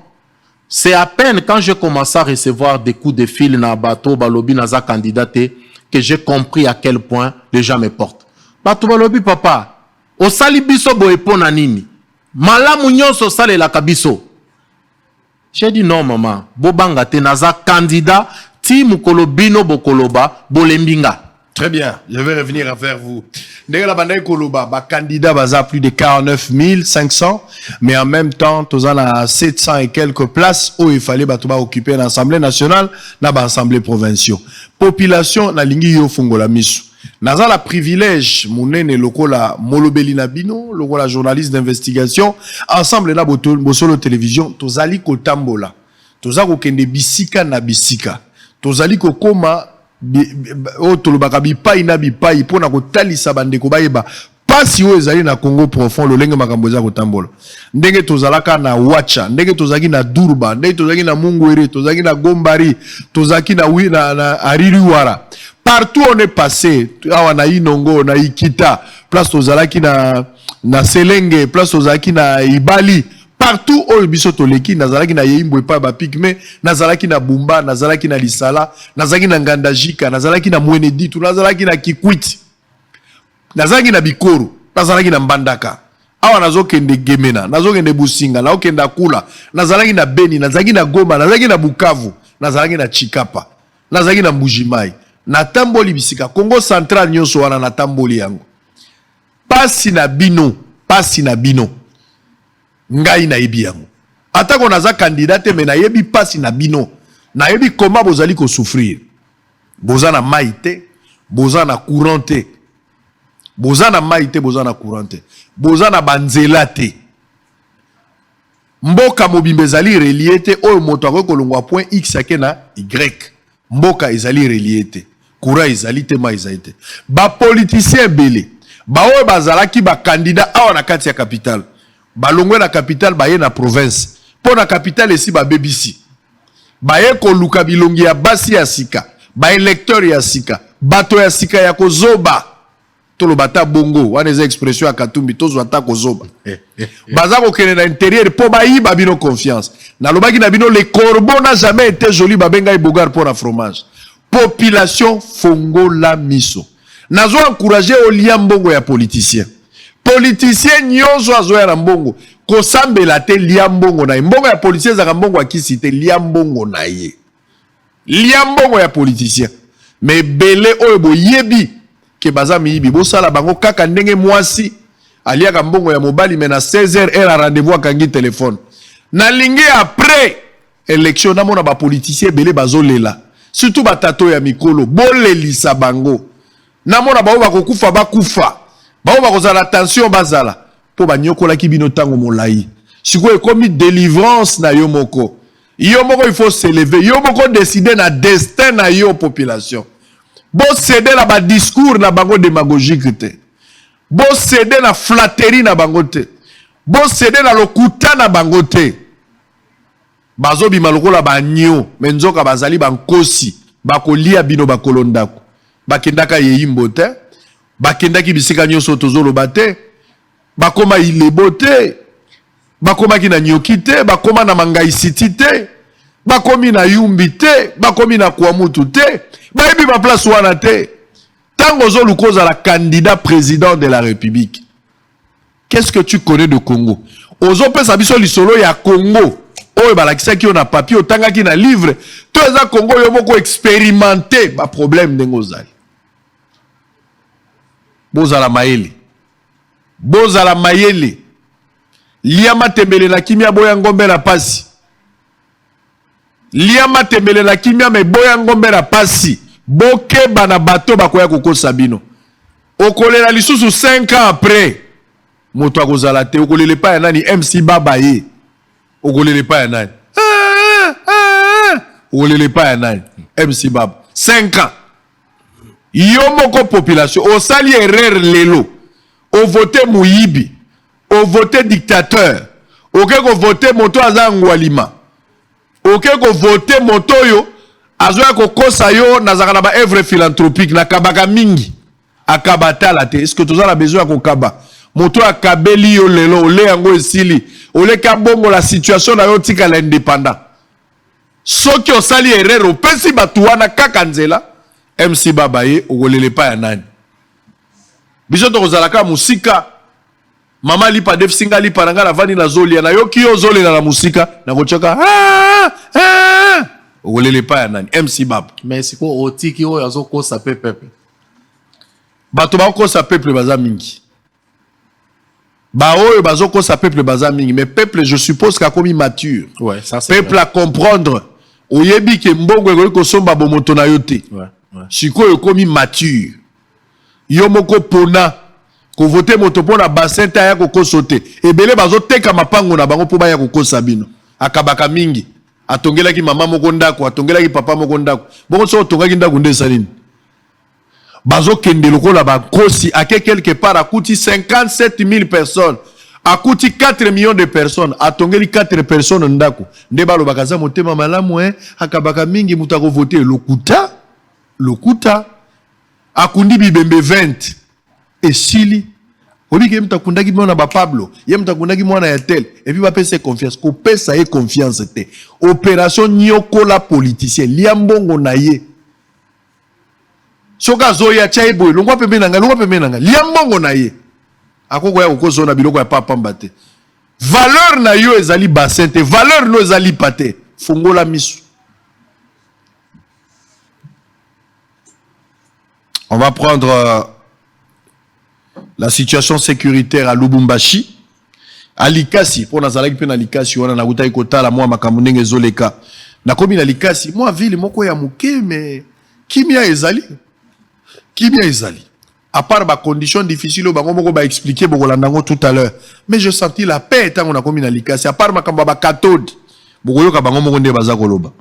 C'est à peine quand j'ai commencé à recevoir des coups de fil na bateau balobi naza candidaté que j'ai compris à quel point les gens me portent. Bateau balobi papa, o sali biso boye pona nini? Malamu nyonso sale la kabiso. J'ai dit non maman, bobanga te naza candidat ti mukolo bino bokoloba bolembinga. Très bien, je vais revenir vers vous. D'ailleurs, la bande Koloba, ba candidat baza plus de 49 500, mais en même temps, tous en a 700 et quelques places où il fallait batouba occuper l'Assemblée nationale, na ba Assemblée provinciale. Population na lingi yo fungola misu. Naza la privilège, mounene lokola molobeli na bino, lokola journaliste d'investigation, ensemble na bosolo télévision, tozali kotambola. Tozako kende bisika na bisika. Tozali kokoma tolobaka bipai na bipai pona kotalisa bandeko bayeba pasi oyo ezali na Congo profond lolenge makambo eza kotambola ndenge tozalaka na Wacha, ndenge tozalaki na Durba, ndenge tozalaki na Mungwere, tozalaki na Gombari, tozalaki na Aririwara. Partout on est passé, awa na Inongo, na Ikita, place tozalaki na Selenge, place tozalaki na Ibali. Partout où biso toleki nazalaki na Yeimbo pa ba pigme, nazalaki na Bumba, nazalaki na Lisala, nazalaki na Ngandajika, nazalaki na Mweneditu, nazalaki na Kikwiti, nazalaki na Bikoro, nazalaki na Mbandaka. Awa nazokende Gemena, nazokende Businga, nazokende Kula, nazalaki na Beni, nazalaki na Goma, nazalaki na Bukavu, nazalaki na Chikapa, nazalaki na Mbujimai, na tamboli bisika Congo Central nyonso wana na tamboli yango. Pasi na bino. Ngai na yebi yango. Atako naza candidate me na yebi pasi na bino. Na yebi koma bozali ko souffrir. Bozana maite, bozana courante. Bozana maite, bozana courante. Bozana banzela te. Mboka mobimbe ezali relié te oyo moto akoki kolongwa point X yake na Y. Mboka ezali relié te. Courant ezali te ma ezali te. Ba politicien belé. Ba oyo bazalaki ba candidat awa na kati ya capitale. Balongwe na capitale baye na province. Po na capitale esi ba BBC. Baye ko luka bilongi ya basi ya sika. Ba électeur ya sika. Bato ya sika ya kozoba. Tolo bata bongo. Waneze expression ya Katumbi. Tozo ata kozoba. Baza ko kene na intérieur. Po bayi babino confiance. Na lobaki na bino le corbeau n'a jamais été joli. Babenga y bogar pour la fromage. Population fongola miso. Nazo encourager au liambongo ya politicien. Politicien nyonso azoya na mbongo kosambela te liambongo na ye. Mbongo ya politicien zaka mbongo akisi te liambongo na ye. Liambongo ya politicien. Mais belé oyo boyebi ke baza miyibi bosala bango kaka ndenge mwasi aliaka mbongo ya mobali mena 16h elle a rendez-vous akangi téléphone. Na lingi après élection na mona ba politicien belé bazolela. Surtout batato ya mikolo bolelisa bango. Na mona ba bakokufa bakufa. Bao bakozala attention bazala po banyokola ki bino tango molai. Siko ekomi délivrance na yo moko. Yo moko il faut s'élever. Yo moko décider na destin na yo population. Bo céder na ba discours na bango démagogique te. Bo céder na flatterie na bango te. Bo céder na lokuta na bango te. Bazo bima lokola ba nyo, menzoka bazali bankosi, bakolia bino bakolondako. Bakendaka yeyimbo te. Bakendaki bisika nyonso tozoloba te. Bakoma ilebo te. Bakoma ki na nyoki te. Bakoma na mangai siti te. Bakomi na yumbi te. Bakomi na kuamutu te. Bayebi ma place wana te. Tango zolukoza la candidat président de la République. Qu'est-ce que tu connais de Congo? Ozo pesa biso lisolo ya Congo. Oyo balakisa ki on a papier otanga ki na livre. To eza Congo yo moko expérimenter ba problème ndengo zali. Bozala mayele. Bozala mayele. Liama tembele na kimia boya ngombe na pasi. Liama tembele na kimia me boya ngombe na pasi. Boke bana bato bakoya kokosa bino. Okolela lisusu 5 ans après. Moto akozala te okolele pa ya nani MC Baba ye. Okolele pa ya nani. Okolele pa ya nani MC Baba. 5 ans. Yo moko population o sali erreur lelo o voter muyibi o voter dictateur o ke ko voter moto azangu walima o ke ko voter moto yo azoya ko kosa yo nazaka na ba œuvre philanthropique na kabaka mingi akabata la te. Est-ce que tu as besoin ko kaba moto akabeli yo lelo ole yango esili ole ka bongo la situation na yo tika la indépendant soki osali erreur opesi bato wana kaka nzela MC Baba ye okolele pa ya nani biso tokozalaka musika mama lipa def singa lipa nanga na vani na zolia na yoki yo zolela na musika na kochoka okolele pa ya nani MC Baba mais siko otiki oyo azokosa pe peuple bato bakosa peuple baza mingi ba oyo bazokosa peuple baza mingi mais peuple je suppose qu'a commis mature ouais ça c'est peuple à comprendre oyebi ke mbongo ekoli kosomba bomoto na yo te sikoyo komi mature yo moko pona ko voter moto pona bassin ta ya kokoso te ebele bazoteka mapango na bango mpo baya kokosa bino akabaka mingi atongelaki mama moko ndako atongelaki papa moko ndako bongo so otongaki ndako nde esalini bazokende lokola bakosi ake quelque part akuti 57 000 personnes akuti 4 millions de personnes atongeli 4 personnes ndako nde balobaka za motema malamu akabaka mingi mutu akovote lokuta akundi bibembe 20 esili obike ye mutu akundaki mwana bapablo ye mutu akundaki mwana ya tel epi bapesa confiance kopesa ye confiance te opération nyokola politicien lia mbongo na ye soka zoya tia eboye longwa pembe nanga lia mbongo na ye akoko ya kokozona biloko ya pamba te valeur na yo ezali bassin te valeur no ezali pate fungola misu. On va prendre la situation sécuritaire à Lubumbashi à Likasi pour nazalaki pe na Likasi wana na kutai kotala mwa makambo ndenge ezoleka na komi na Likasi mwa ville moko ya muke mais kimia ezali à part ma condition difficile bango moko ba expliquer bokolandango tout à l'heure mais je senti la paix tant on a commis na Likasi à part makamba ba cathode bokoyoka bango moko nde baza koloba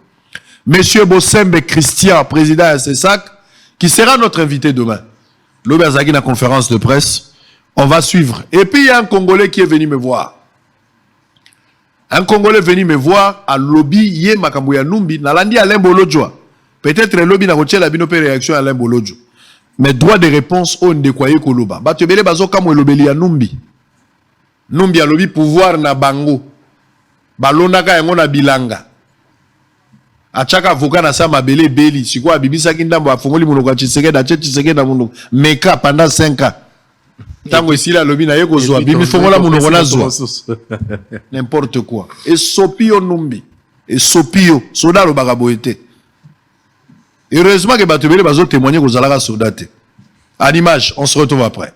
monsieur Bosembe Christian président de CESAC qui sera notre invité demain l'Obazaki na conférence de presse on va suivre et puis il y a un Congolais qui est venu me voir à lobby ye makambo ya numbi na landi Alain Bolojwa peut-être lobby na kochela bino pe réaction à Alain Bolojwa mais droit de réponse on de kwaye koloba bato ebele bazoka mo elobeli ya numbi a lobby pouvoir na bango balonaka yango na bilanga achaka avocat na sa mabele beli siko abibisa kindambo afongoli monoko ya Tshisekedi na monoko meka pendant 5 ans tango esila lobby na ye kozwa bibi fongola monoko na zwa n'importe quoi et sopio numbi et sopio soda lo bakaboete. Heureusement que Batubele bazo témoigner aux Alara Soldate. À l'image, on se retrouve après.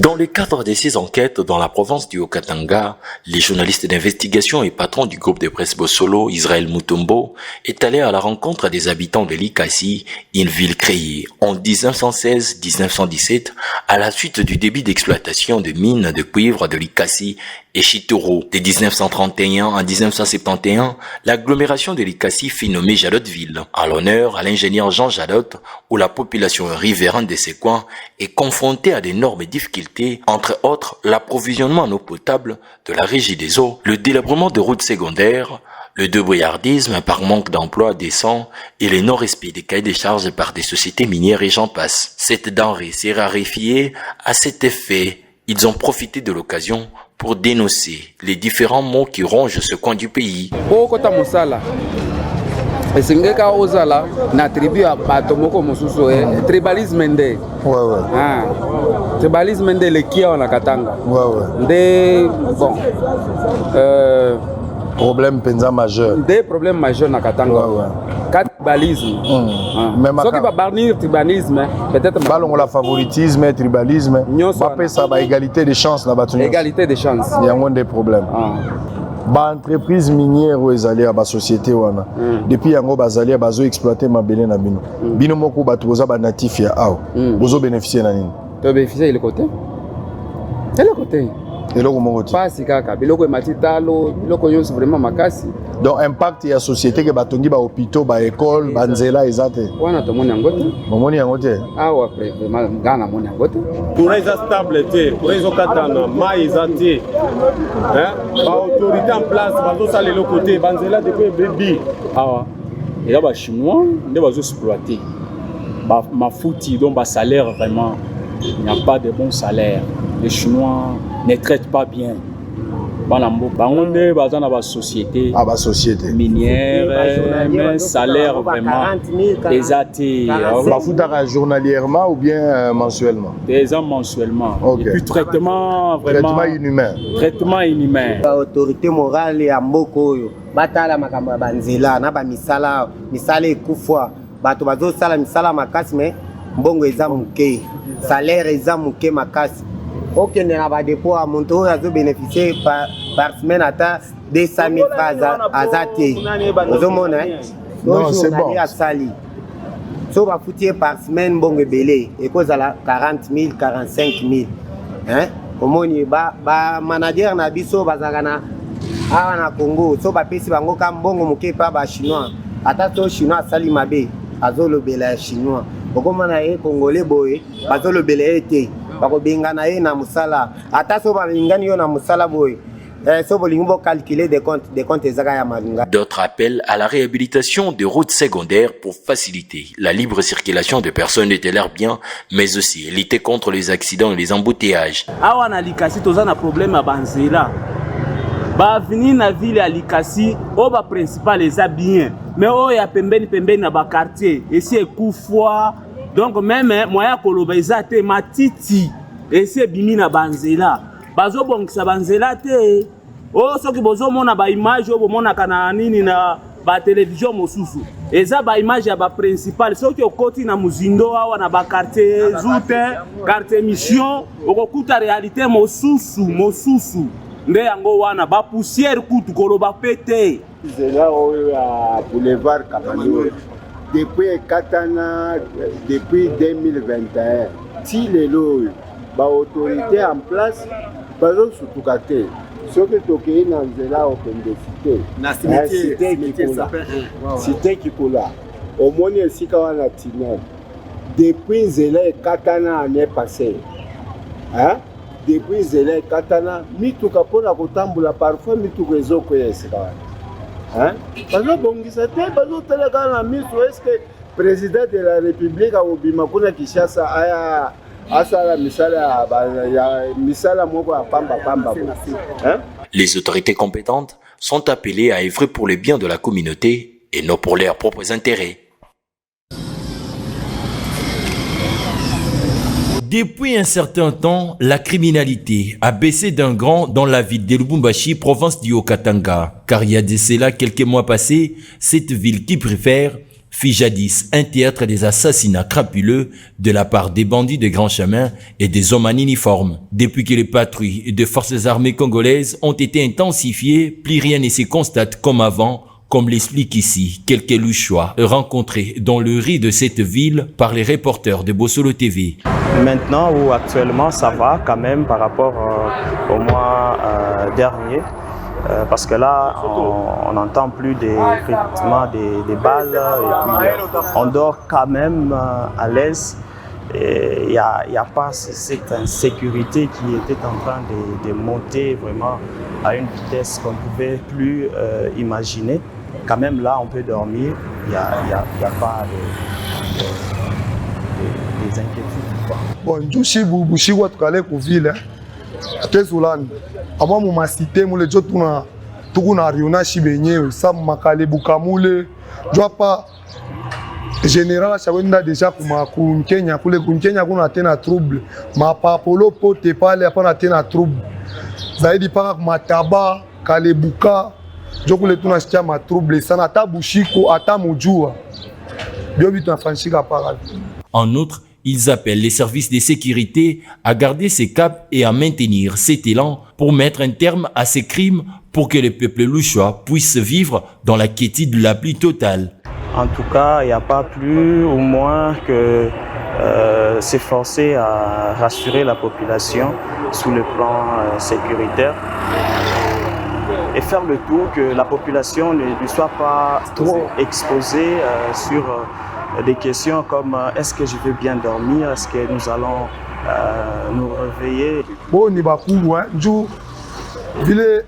Dans le cadre de ces enquêtes dans la province du Haut-Katanga, les journalistes d'investigation et patrons du groupe de presse Bossolo, Israël Mutombo, est allé à la rencontre des habitants de Likasi, une ville créée en 1916-1917 à la suite du début d'exploitation de mines de cuivre de Likasi et Chitoro. De 1931 à 1971, l'agglomération de Likasi fut nommée Jalotteville, en l'honneur à l'ingénieur Jean Jalotte, où la population riveraine de ces coins est confrontée à d'énormes difficultés, entre autres l'approvisionnement en eau potable de la régie des eaux, le délabrement de routes secondaires, le débrouillardisme par manque d'emploi décent et le non-respect des cahiers de charges par des sociétés minières et j'en passe. Cette denrée s'est raréfiée. À cet effet, ils ont profité de l'occasion pour dénoncer les différents maux qui rongent ce coin du pays. esengeka ozala na tribu ya bato moko mosusu tribalisme nde tribalisme nde lekia wana Katanga nde bon problème penza majeur nde problème majeur na Katanga tribalisme même soki ba barnir tribalisme peut-être balongo la favoritisme tribalisme ba ça ba égalité de chance na bato égalité de chance il y a un des problèmes ba entreprise minière ou ezali ba société wana depuis yango bazali bazo exploiter mabele na bino bino moko bato boza ba natif ya aw bozo bénéficier na nini to bénéficier le côté eloko moko pas si kaka biloko matitalo biloko nyonso vraiment makasi donc impact ya société ke batongi ba hôpitaux ba école ba nzela ezate wana to moni yango te awa vraiment ngana moni yango te pour eza stable te pour ezo katana mai ezate ba autorité en place bazo sala le côté ba nzela depuis baby awa et là ba chinois nde bazo exploiter ma fouti donc ba salaire vraiment il n'y a pas de bon salaire les chinois ne traitent pas bien. Bango nde baza na ba société. Ah, bah, société. Minière, mais salaire vraiment exacté. Bah, journalièrement ou bien mensuellement? Déjà mensuellement. Okay. Et puis traitement vraiment. Traitement inhumain. Traitement inhumain. Autorité morale ya mboko yo. Batala makambo ya banzela na ba misala ekufwa. Bato bazo sala misala makasi mais mbongo eza muke. Salaire eza muke makasi. Ok, ne va dépôt à mon tour, à bénéficier par semaine à 200 000 francs à Zati. Non, c'est bon. À Sali. So, va foutre par semaine, bon, belé. Et cause à la 40 000, 45 000. Hein? Comment on y va? Manager na biso, bazagana. Ah, na Congo. So, va payer bango comme bon, moké pas ba chinois. Attaque chinois, Sali Mabé. Azo le belé chinois. Comment on a eu Congolais boy? Azo le belé été. D'autres appellent à la réhabilitation des routes secondaires pour faciliter la libre circulation des personnes et de leurs biens, mais aussi lutter contre les accidents et les embouteillages. Awa na Likasi toza na problème à banzela. Ba venir na ville ya Likasi, o ba principal eza bien, mais o ya pembeni na ba quartier, ici ekufwa. Donc même moya koloba eza te matiti ese bimi na banzela bazo bongisa banzela te o soki bozo mona ba image o bomona kana nini na ba télévision mosusu eza ba image ya ba principal soki okoti na muzindo awa na ba quartier zute quartier mission okokuta réalité mosusu nde yango wana ba poussière kutu koloba pete zela oyo ya boulevard Kamanyola. Depuis 2021, si les lois, l'autorité en place, bazo sutukate. Ce que toke na nzela okendesite. Na cité Kikola. Au moins esika wana tinel. Depuis zela katana année passée. Hein? Depuis zela katana mituka pona kotambula parfois mituka ezoko esika wana. Hein? Parce que bongisa te bazo teleka na miso est-ce que président de la République a obima kuna Kinshasa aya asala misala moko ya pamba. Hein? Les autorités compétentes sont appelées à œuvrer pour le bien de la communauté et non pour leurs propres intérêts. Depuis un certain temps, la criminalité a baissé d'un grand dans la ville de Lubumbashi, province du Haut-Katanga. Car il y a de cela quelques mois passés, cette ville qui préfère fut jadis un théâtre des assassinats crapuleux de la part des bandits de grands chemins et des hommes en uniforme. Depuis que les patrouilles des forces armées congolaises ont été intensifiées, plus rien ne se constate comme avant, comme l'explique ici quelques louchois rencontrés dans le riz de cette ville par les reporters de Bossolo TV. Maintenant ou actuellement ça va quand même par rapport au mois dernier parce que là on n'entend plus des balles et puis on dort quand même à l'aise. Il n'y a pas cette insécurité qui était en train de monter vraiment à une vitesse qu'on ne pouvait plus imaginer. Quand même là on peut dormir, il n'y a pas des inquiétudes. Bon, njushi bubushi wa tukale ku ville Kesulani. Aba mu masite mule jo tuna riona shibenyewe sa makale bukamule jwa pa général chawenda déjà kuma kunkenya kule kunkenya kuna tena trouble mapapolo pote pale hapana tena trouble zaidi paka mataba kalebuka jo kule tunasikia ma trouble sana ata bushiko ata mujua bio bitu nafanshika paka. En outre, ils appellent les services de sécurité à garder ces caps et à maintenir cet élan pour mettre un terme à ces crimes pour que le peuple louchois puisse vivre dans la quiétude la plus totale. En tout cas, il n'y a pas plus ou moins que s'efforcer à rassurer la population sous le plan sécuritaire et faire le tout que la population ne soit pas trop exposée sur des questions comme est-ce que je vais bien dormir, est-ce que nous allons nous réveiller. Bon, ni bakubwa njoo vile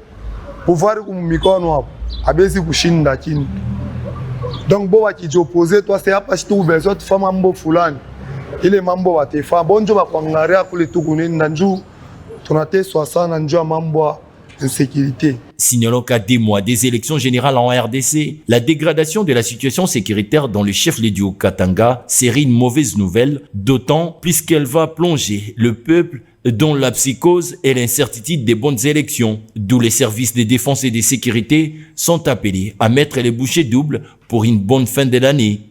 pouvoir kumikono hapo abezi kushinda chini. Donc bo wakijopose toi c'est hapa si tu besoin de faire mambo fulani ile mambo watefa bonjo bakwangaria kule tukunenda njoo tonate 60 na njo mambo insécurité. Signalons qu'à des mois des élections générales en RDC, la dégradation de la situation sécuritaire dans le chef-lieu du Haut-Katanga serait une mauvaise nouvelle, d'autant plus qu'elle va plonger le peuple dans la psychose et l'incertitude des bonnes élections, d'où les services de défense et de sécurité sont appelés à mettre les bouchées doubles pour une bonne fin de l'année.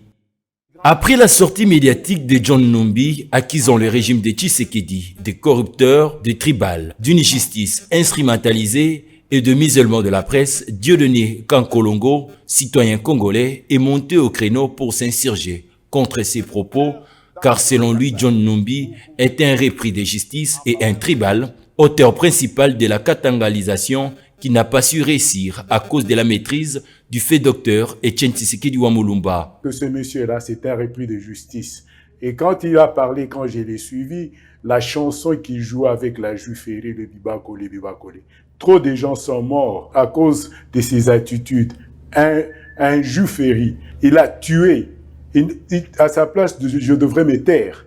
Après la sortie médiatique de John Numbi, accusant le régime de Tshisekedi, de corrupteurs, de tribal, d'une justice instrumentalisée et de musulmans de la presse, Dieudonné Kankolongo, citoyen congolais, est monté au créneau pour s'insurger contre ses propos, car selon lui, John Numbi est un repris de justice et un tribal, auteur principal de la katangalisation qui n'a pas su réussir à cause de la maîtrise du fait docteur Etienne Tshisekedi Wamulumba. Que ce monsieur-là, c'est un repris de justice. Et quand il a parlé, quand je l'ai suivi, la chanson qu'il joue avec la Juiférie, le Bibakole, Bibakole. Trop de gens sont morts à cause de ses attitudes. Un Juiférie, il a tué. À sa place, je devrais me taire.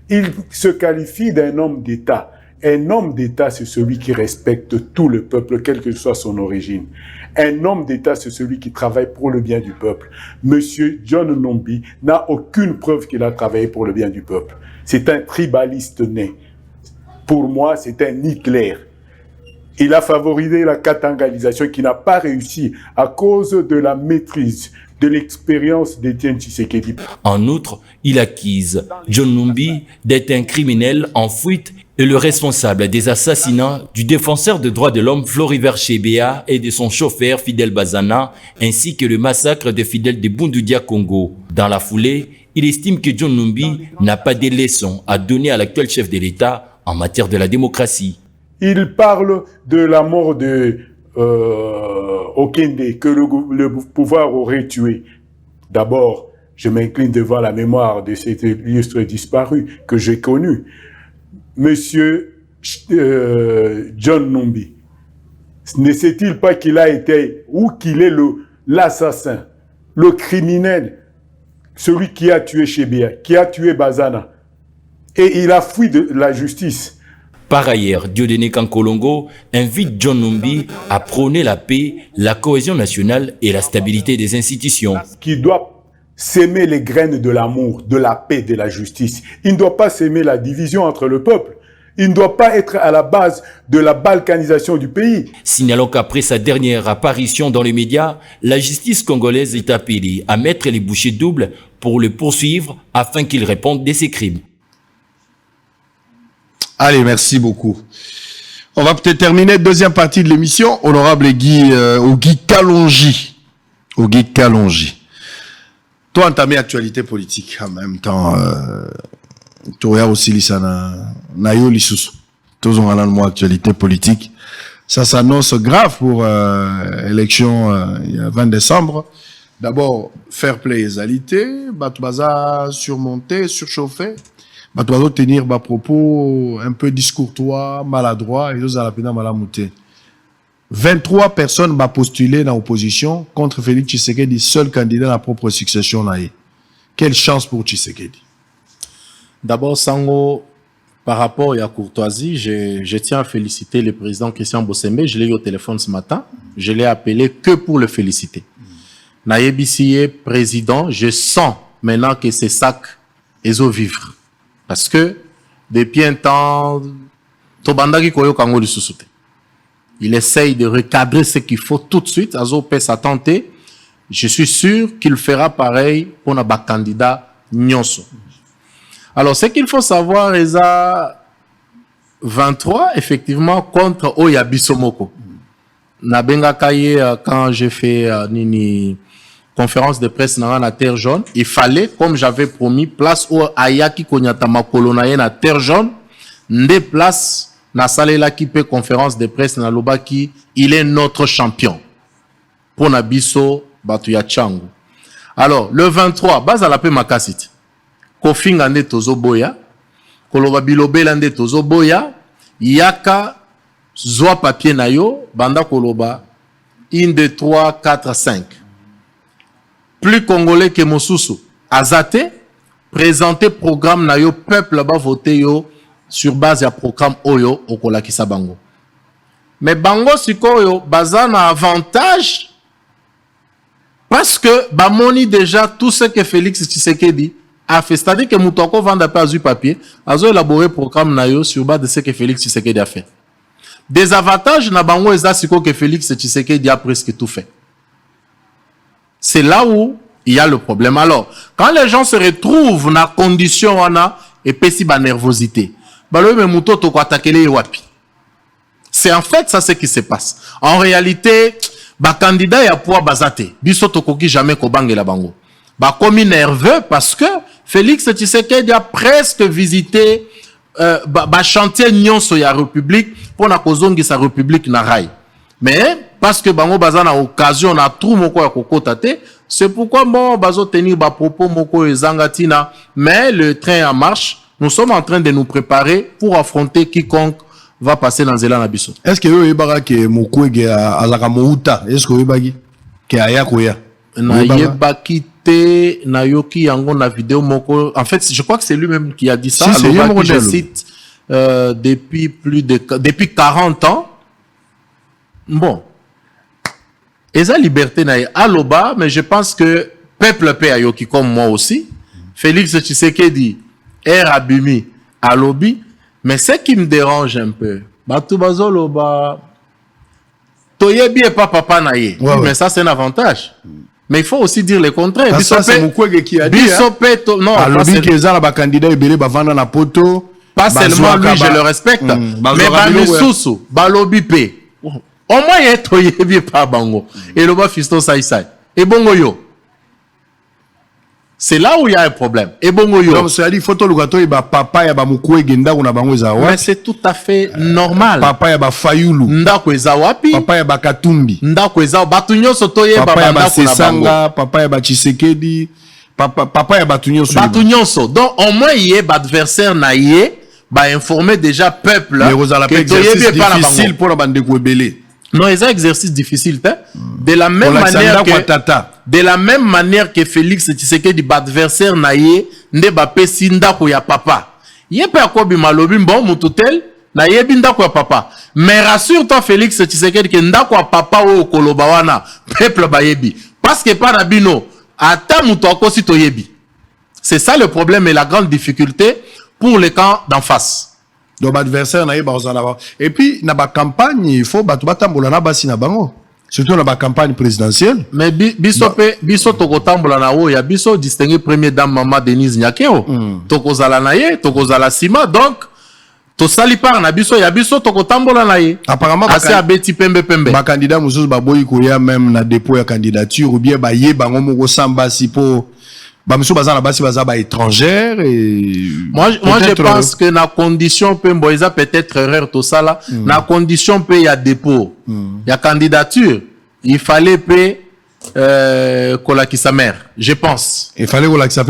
Il se qualifie d'un homme d'État. Un homme d'État, c'est celui qui respecte tout le peuple, quelle que soit son origine. Un homme d'État, c'est celui qui travaille pour le bien du peuple. Monsieur John Numbi n'a aucune preuve qu'il a travaillé pour le bien du peuple. C'est un tribaliste né. Pour moi, c'est un Hitler. Il a favorisé la katangalisation qui n'a pas réussi à cause de la maîtrise, de l'expérience d'Etienne Tshisekedi. En outre, il accuse John Numbi d'être un criminel en fuite et le responsable des assassinats du défenseur des droits de l'homme Floribert Chebeya et de son chauffeur Fidel Bazana, ainsi que le massacre des fidèles de Bundudia Congo. Dans la foulée, il estime que John Numbi n'a pas de leçons à donner à l'actuel chef de l'État en matière de la démocratie. Il parle de la mort de Okende, que le pouvoir aurait tué. D'abord, je m'incline devant la mémoire de cet illustre disparu que j'ai connu. Monsieur John Numbi, ne sait-il pas qu'il a été, ou qu'il est l'assassin, le criminel, celui qui a tué Chebeya, qui a tué Bazana, et il a fui de la justice. Par ailleurs, Dieudonné Kankolongo invite John Numbi à prôner la paix, la cohésion nationale et la stabilité des institutions. Qui doit s'aimer les graines de l'amour, de la paix, de la justice. Il ne doit pas s'aimer la division entre le peuple. Il ne doit pas être à la base de la balkanisation du pays. Signalons qu'après sa dernière apparition dans les médias, la justice congolaise est appelée à mettre les bouchées doubles pour le poursuivre afin qu'il réponde de ses crimes. Allez, merci beaucoup. On va peut-être terminer deuxième partie de l'émission. Honorable Guy Kalonji. Guy Kalonji. Toi, entamé actualité politique en même temps. Tu regardes aussi na yo lisusu. Tous ont un mois actualité politique. Ça s'annonce grave pour élection il y a 20 décembre. D'abord, fair play égalité, Batoubaza surmonter, surchauffer. Bah, tu dois tenir des propos un peu discourtois, maladroits, et nous allons malamouter. 23 personnes ont postulé dans l'opposition contre Félix Tshisekedi, seul candidat à la propre succession. Quelle chance pour Tshisekedi? D'abord, Sango, par rapport à la courtoisie, je tiens à féliciter le président Christian Bossembe. Je l'ai eu au téléphone ce matin. Je l'ai appelé que pour le féliciter. Nayebissier, président, je sens maintenant que ces sacs ils ont vivre. Parce que, depuis un temps, il essaye de recadrer ce qu'il faut tout de suite. Azopé sa tenter. Je suis sûr qu'il fera pareil pour notre candidat Nyonso. Alors, ce qu'il faut savoir, c'est 23, effectivement, contre Oya Bisomoko. Nabenga Kaye, quand j'ai fait Nini conférence de presse dans la Terre Jaune, il fallait, comme j'avais promis, place au Ayaki Konyatama Kolonaye na Terre Jaune, des places na salela qui peut conférence de presse na Lobaki, il est notre champion. Pour Nabiso Batuya Changu. Alors, le 23, base à la paix Makasit. Kofi Ngande Tozo Boya, Koloba Bilobe Lande Tozo Boya, Yaka Zoa Papier Nayo, Banda Koloba, 1, 2, 3, 4, 5. Plus congolais que Mosusu. Azate, présenter programme na yo, peuple là-bas voté yo, sur base ya programme oyo okolakisa bango. Mais bango sikoyo baza na avantage parce que bamoni déjà tout ce que Félix Tshisekedi a fait. C'est-à-dire que Moutoko vend pas du papier, a élaboré programme na yo sur base de ce que Félix Tshisekedi a fait. Des avantages na bango eza siko que Félix Tshisekedi a presque tout fait. C'est là où il y a le problème. Alors, quand les gens se retrouvent dans condition wana et pesi ba nervosité, balobe muto to ko attaquer wapi. C'est en fait ça ce qui se passe. En réalité, ba candidat ya poa bazate, biso to koki jamais ko bangela bango. Ba komi nerveux parce que Félix Tshisekedi a presque visité ba chantier nyonso ya République pour na kozongi sa République na rail. Mais parce que bango baza na occasion na trou moko ya kokota te, c'est pourquoi bon bazo tenir ba propos moko ezangatina, mais le train en marche. Nous sommes en train de nous préparer pour affronter quiconque va passer dans Zélan Abisso. Est-ce que vous avez que Mokwege azaka mouta? Est-ce que vous avez que aya koya? Na yebaki te na yoki yango na vidéo moko. En fait, je crois que c'est lui-même qui a dit ça. Si, alors je cite depuis 40 ans. Bon. Eza liberté na aloba, mais je pense que peuple paix a yoki comme moi aussi. Félix Tshisekedi Abimi à lobby, mais ce qui me dérange un peu, Batubazolo, Toyebi et pas papa naye, mais ça c'est un avantage. Mais il faut aussi dire le contraire. Ça c'est Mukwege qui a dit. Non, à lobby qui est là, ba candidat ebele ba vanda na poto. Pas seulement lui, je le respecte, mais Bamisusu, Balobi pe. Au moins il y a Toyebi pas bango. Et le bas fiston saïsaï. Et bongo yo. C'est là où il y a un problème. Et bon, mais c'est tout à fait normal. Papa ya ba Fayulu. Ndako ezawapi. Papa ya ba Katumbi. Ndako ezawa batunyo sotoye papa ya ba Sesanga, papa ya ba Tshisekedi, papa ya batunyo so. Batunyo so. Donc au moins il y a adversaire naie, ba informer déjà peuple. Mais vous allez exercice difficile pour la bande Kwebele. Non, c'est un exercice difficile, hein? De la même manière que de la même manière que Félix Tshisekedi adversaire naie nde ba pesi ndako ya papa. Yepe akobi malobi bon mututel na yebi ndako ya papa. Mais rassure-toi Félix Tshisekedi que ndako ya papa o koloba wana peuple ba yebi parce que pas na bino ata muto akosi to yebi. C'est ça le problème et la grande difficulté pour les camps d'en face. Donc l'adversaire naie ba ozala. Et puis na ba campagne il faut batu batambola na basi na bango. Surtout dans la campagne présidentielle. Mais biso tokotambola na o ya biso distinguer première dame maman Denise Nyakeo. Tokozala na ye, tokozala sima donc to sali par na biso ya biso tokotambola na ye. Apparemment assez abeti pembe. Ba candidat mususu ba boyi ko ya même na dépôt ya candidature ou bien ba ye bango moko samba si po ba mususu bazana basi bazaba étrangère et moi je pense que na condition pe mboiza peut-être erreur tout ça là na condition pe ya dépôt ya candidature il fallait pe kolakisa mère je pense il fallait kolakisa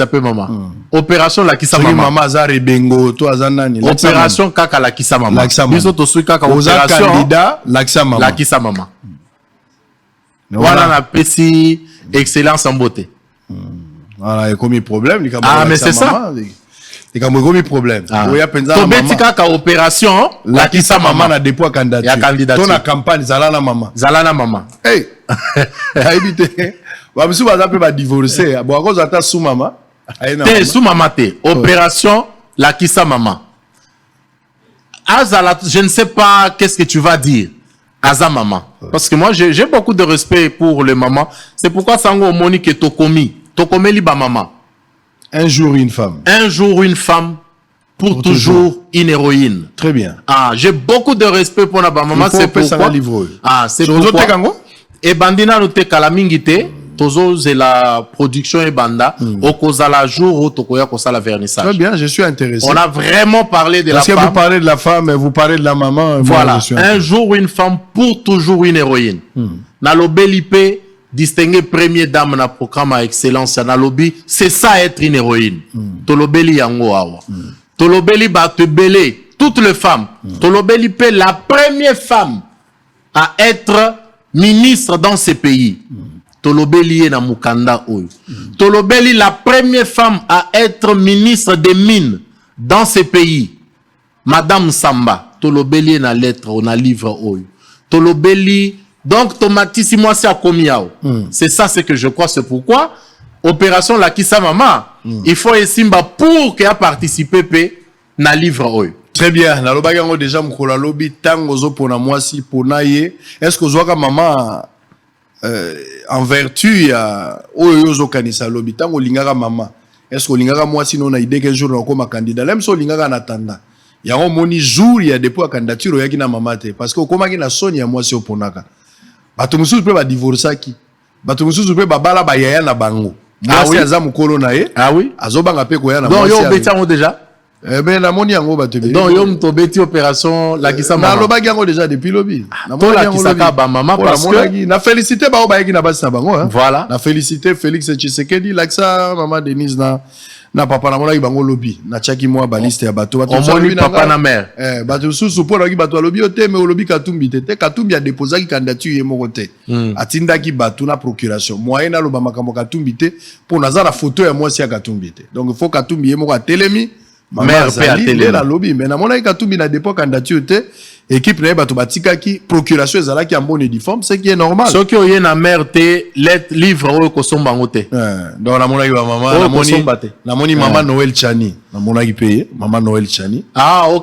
pe maman opération lakisa maman maman azare bengo to azanani opération kaka lakisa maman biso to sui kaka opération candidat lakisa maman voilà na pesi excellence en beauté. Voilà, il y a commis problème. Ah, mais c'est ça. Il y a commis problème. Il y a une opération. La qui sa maman a dépôt candidature. Ton la campagne, Zalana maman. Zalana maman. Hey! Évitez. Monsieur va divorcer. Bon, à cause de ta sous maman. Sous maman, opération, la qui sa maman. Azala, je ne sais pas qu'est-ce que tu vas dire. Aza maman. Parce que moi, j'ai beaucoup de respect pour les mamans. C'est pourquoi Sango Monique est Tokomi. Tokomi liba maman. Un jour une femme. Un jour une femme. Pour toujours une héroïne. Très bien. Ah, j'ai beaucoup de respect pour la maman. C'est pourquoi. Ah, c'est pourquoi. Et bandina nous te kalamingite. Tozo c'est la production et banda. Okozala jour où tokoya kosala vernissage. Très bien, je suis intéressé. On a vraiment parlé de la femme. Parce que vous parlez de la femme et vous parlez de la maman. Voilà. Un jour une femme, pour toujours une héroïne. Nalobeli pe distinguer première dame na programme à excellence. Nalobi, c'est ça être une héroïne. Tolobeli yango awa. Tolobeli ba te belé toutes les femmes. Tolobeli pe la première femme à être ministre dans ce pays. Tolobeli na Mukanda oyo. Tolobeli la première femme à être ministre des mines dans ces pays, Madame Samba, tolobeli na lettre, on a livre oyo. Tolobeli, donc tomatissimo c'est à comiao. C'est ça, c'est que je crois, c'est pourquoi opération la Kisa Mama, il faut esimba pour qu'il a participé na livre oyo. Très bien. Na loba yango déjà mkola lobi tango zo pona mwasi pona ye. Est-ce que zoaka maman en vertu ya oyo zo kanisa lobi tango lingaka maman. Est-ce que lingaka mwasi non na idée qu'un jour on comme candidat. Même so lingaka na tanda. Yango moni jour ya dépôt candidature yaki na maman te parce que okoma ki na soni ya mwasi oponaka. Bato mususu pe ba divorcer ki. Bato mususu pe babala ba yaya na bango. Mwasi aza mukolo na ye. Ah oui. Azobanga pe koya na mwasi. Donc yo betango déjà. Eh ben la moni yango ba te. Donc yo mtobeti opération la Kisa Mama. Na loba yango déjà depuis lobby. Na la Kisa Ba maman parce que na félicité ba ba yaki na basi na bango hein. Voilà. Na félicité Félix Tshisekedi laksa maman Denise na papa na mona bango lobby na chaki moi baliste ya bato bato moni papa na mère bato susu pour ki bato lobby ote mais lobby Katumbi te Katumbi a déposé ki candidature ye moko te atinda ki bato na procuration moyen na loba makambo Katumbi te pour nazara photo ya moi si ya Katumbi te donc il faut Katumbi ye moko atelemi mère pe atelemi na lobby mais na mona Katumbi na dépôt candidature te équipe na bato batika ki procuration ezala ki en bonne et due forme c'est qui est normal ce qui oye na mère te let livre o ko somba ngote donc na mona ki ba maman na moni maman Noël Chani na mona ki paye maman Noël Chani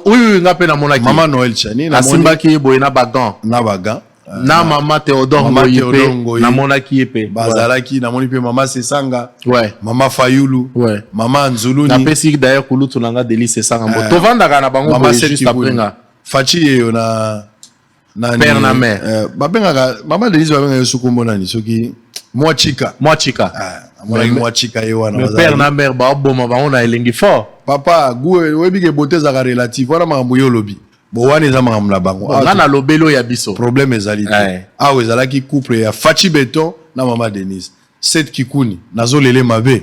oui ngape na mona ki maman Noël Chani na simba ki boye na bagan na maman Théodore Ngoyipe na mona ki epe bazalaki na moni pe maman Sesanga ouais maman Fayulu ouais maman Nzuluni na pesi d'ailleurs kulutu nanga Delice Sesanga mo to vanda na bango boye juste après nga Fachi yo na père na mère babenga maman Denise babenga yo sukumbo nani soki moi chika moi chika yo wana père na mère ba boma ba on a elengi fort papa gwe webi ke beauté za relative wana makambo yo lobi bo wana eza makambo na bango na lobelo ya biso problème ezali te awa ezalaki couple ya Fachi Beton na maman Denise cette kikuni nazolele mabe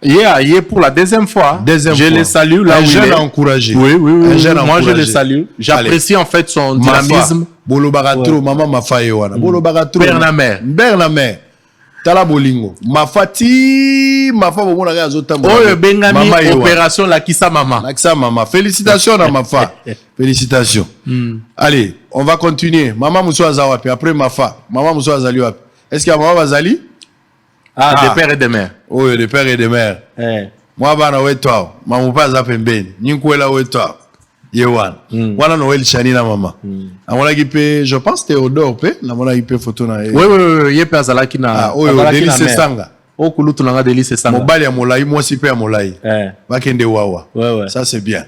Yeah, pour la deuxième fois. Je le salue là où il est. Un jeune encouragé. Oui. Moi, je le salue. J'apprécie en fait son dynamisme. Bolo bagatro, maman mafaye wana. Bolo bagatro. Père na mère. Tala bolingo. Mafati, mafa bomo na ga zotambo. Oh, bengami opération la Kisa Mama. La Kisa Mama. Félicitations à mafa. Félicitations. Allez, on va continuer. Maman Mousso Azawapi après mafa. Maman Mousso Azali wapi. Est-ce qu'il y a maman Azali? Des pères et des mères. Oui, des pères et des mères. Moi, bana weto, maman pas zapembeni. Ninkwela weto. Yewan. Wana Noël Chani na mama. Na mona kipe, je pense Théodore pe, na mona kipe photo na. Oui, yepe azalaki na. Oh, Delice Sanga. O kulutu nanga Delice Sanga. Mobali ya molai, moi si pe ya molai. Bakende wawa. Ouais. Ça c'est bien.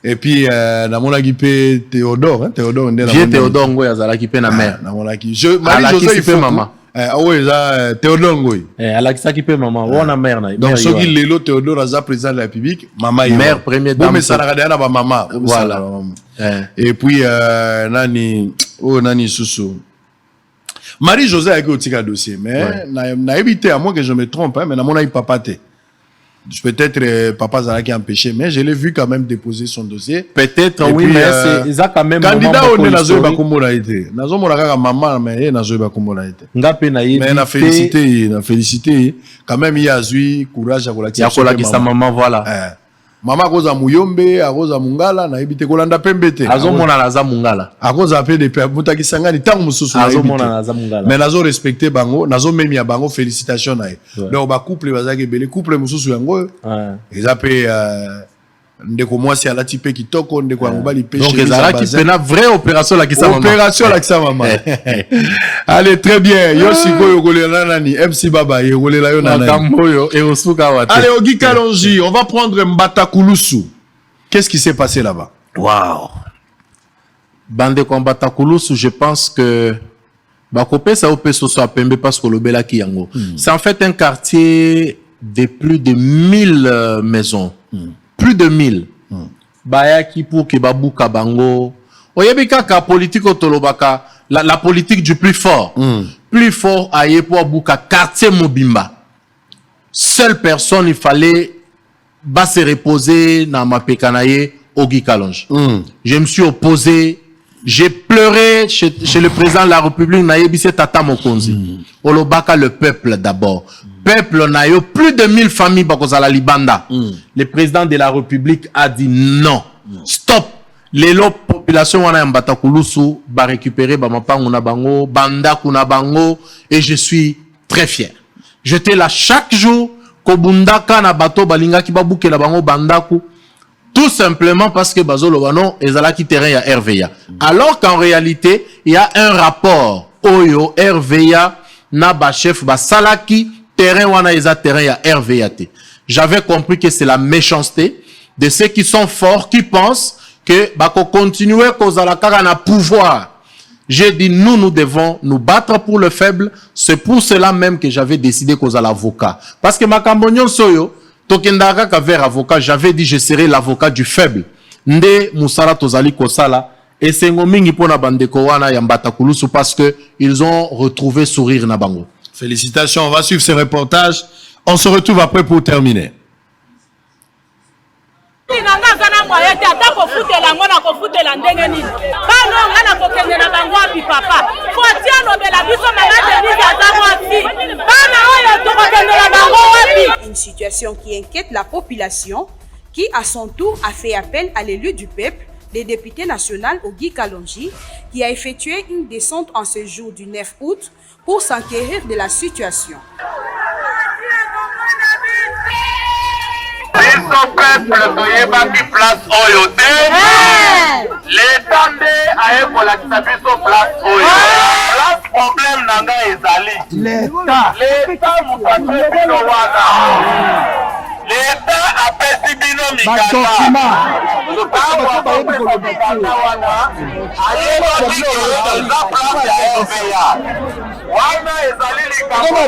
Et puis na mona kipe Théodore, Théodore ndela. Vieux Théodore ngoy azalaki pe na mère. Na mona ki. Marie-José pe maman. Oui, ça Théodore Ngoy. Alakisa qui peut maman, on mère na. Donc ce qui lelo Théodore aza président de la République, maman mère première dame. Mais ça na kada na ba maman. Voilà. Et puis nani susu. Marie-José a écrit au dossier mais na évité à moi que je me trompe mais na mona papa te. Peut-être papa Zalaki a empêché, mais je l'ai vu quand même déposer son dossier. Peut-être, oui, mais c'est quand même. Candidat au Nazo Bakumbo l'a été. Nazo Moraka maman, mais Nazo Bakumbo l'a été. Mais na félicité. Quand même, il y a eu courage à Kolaki. Il y a Kolaki sa maman, voilà. Maman Rosa Muyombe, Rosa Mungala, na ibite Kolanda Pembete. Azo mona na za Mungala. Azo appelé des pères, Mutaki Sangani, tant mususu. Azo mona na za Mungala. Mais Nazo respecté Bango, Nazo memi a Bango, félicitations na. Donc, ba couple, bazaki belé, couple mususu yango. Ils appellent, ndeko mwasi ala tipe kitoko, ndeko angobali pêche. Donc, ezala qui fait une vraie opération la Kisa Mama. Opération la Kisa Mama. Allez, très bien. Yoshiko yogole la nani, MC Baba yogole la yo nani. Allez, Ogi Kalonji, on va prendre Mbata Kulusu. Qu'est-ce qui s'est passé là-bas? Waouh. Bande Mbata Kulusu, je pense que Bakopé ça opé so soit pembe parce que le bela ki yango. C'est en fait un quartier de plus de 1000 maisons. Plus de 1000. Bayaki pour Kebabu Kabango. Oyebika ka politique otolobaka la politique du plus fort. Plus fort aye pour Buka quartier Mobimba. Seule personne il fallait se reposer dans ma pekanaye Ogi Kalonji. Je me suis opposé, j'ai pleuré chez le président de la République Nayebi Tata Mokonzi. Olobaka le peuple d'abord. peuple na yo plus de 1000 familles bakozala libanda. Le président de la République a dit non. Stop. Les population wana yambata kulusu ba récupérer ba mapangu na bango, banda kuna bango, et je suis très fier. J'étais là chaque jour kobundaka na bato balinga ki babuke la bango bandaku, tout simplement parce que bazolo bano ezalaki terrain ya RVA. Alors qu'en réalité, il y a un rapport oyo RVA na ba chef ba salaki terrain wana eza terrain ya RVAT. J'avais compris que c'est la méchanceté de ceux qui sont forts, qui pensent que bako continuer kozala kaka na pouvoir. J'ai dit nous devons nous battre pour le faible. C'est pour cela même que j'avais décidé kozala avocat. Parce que makambo nyonso yo tokendaka ka vers avocat, j'avais dit je serai l'avocat du faible. Nde musala tozali kosala et sengo mingi pona bandeko wana ya mbata kulusu parce que ils ont retrouvé sourire na bango. Félicitations, on va suivre ces reportages. On se retrouve après pour terminer. Une situation qui inquiète la population qui à son tour a fait appel à l'élu du peuple, le député national Ogi Kalonji, qui a effectué une descente en ce jour du 9 août pour s'enquérir de la situation. Biso peuple toyebaki place oyo te. L'État nde ayekolakisa biso place oyo. Place problème na nga ezali. L'État mupatrie bino wana. L'État apesi bino mikanda. Ntango apesi mikanda wana, ayebaki eza place ya RVA. Wana ezali likambo.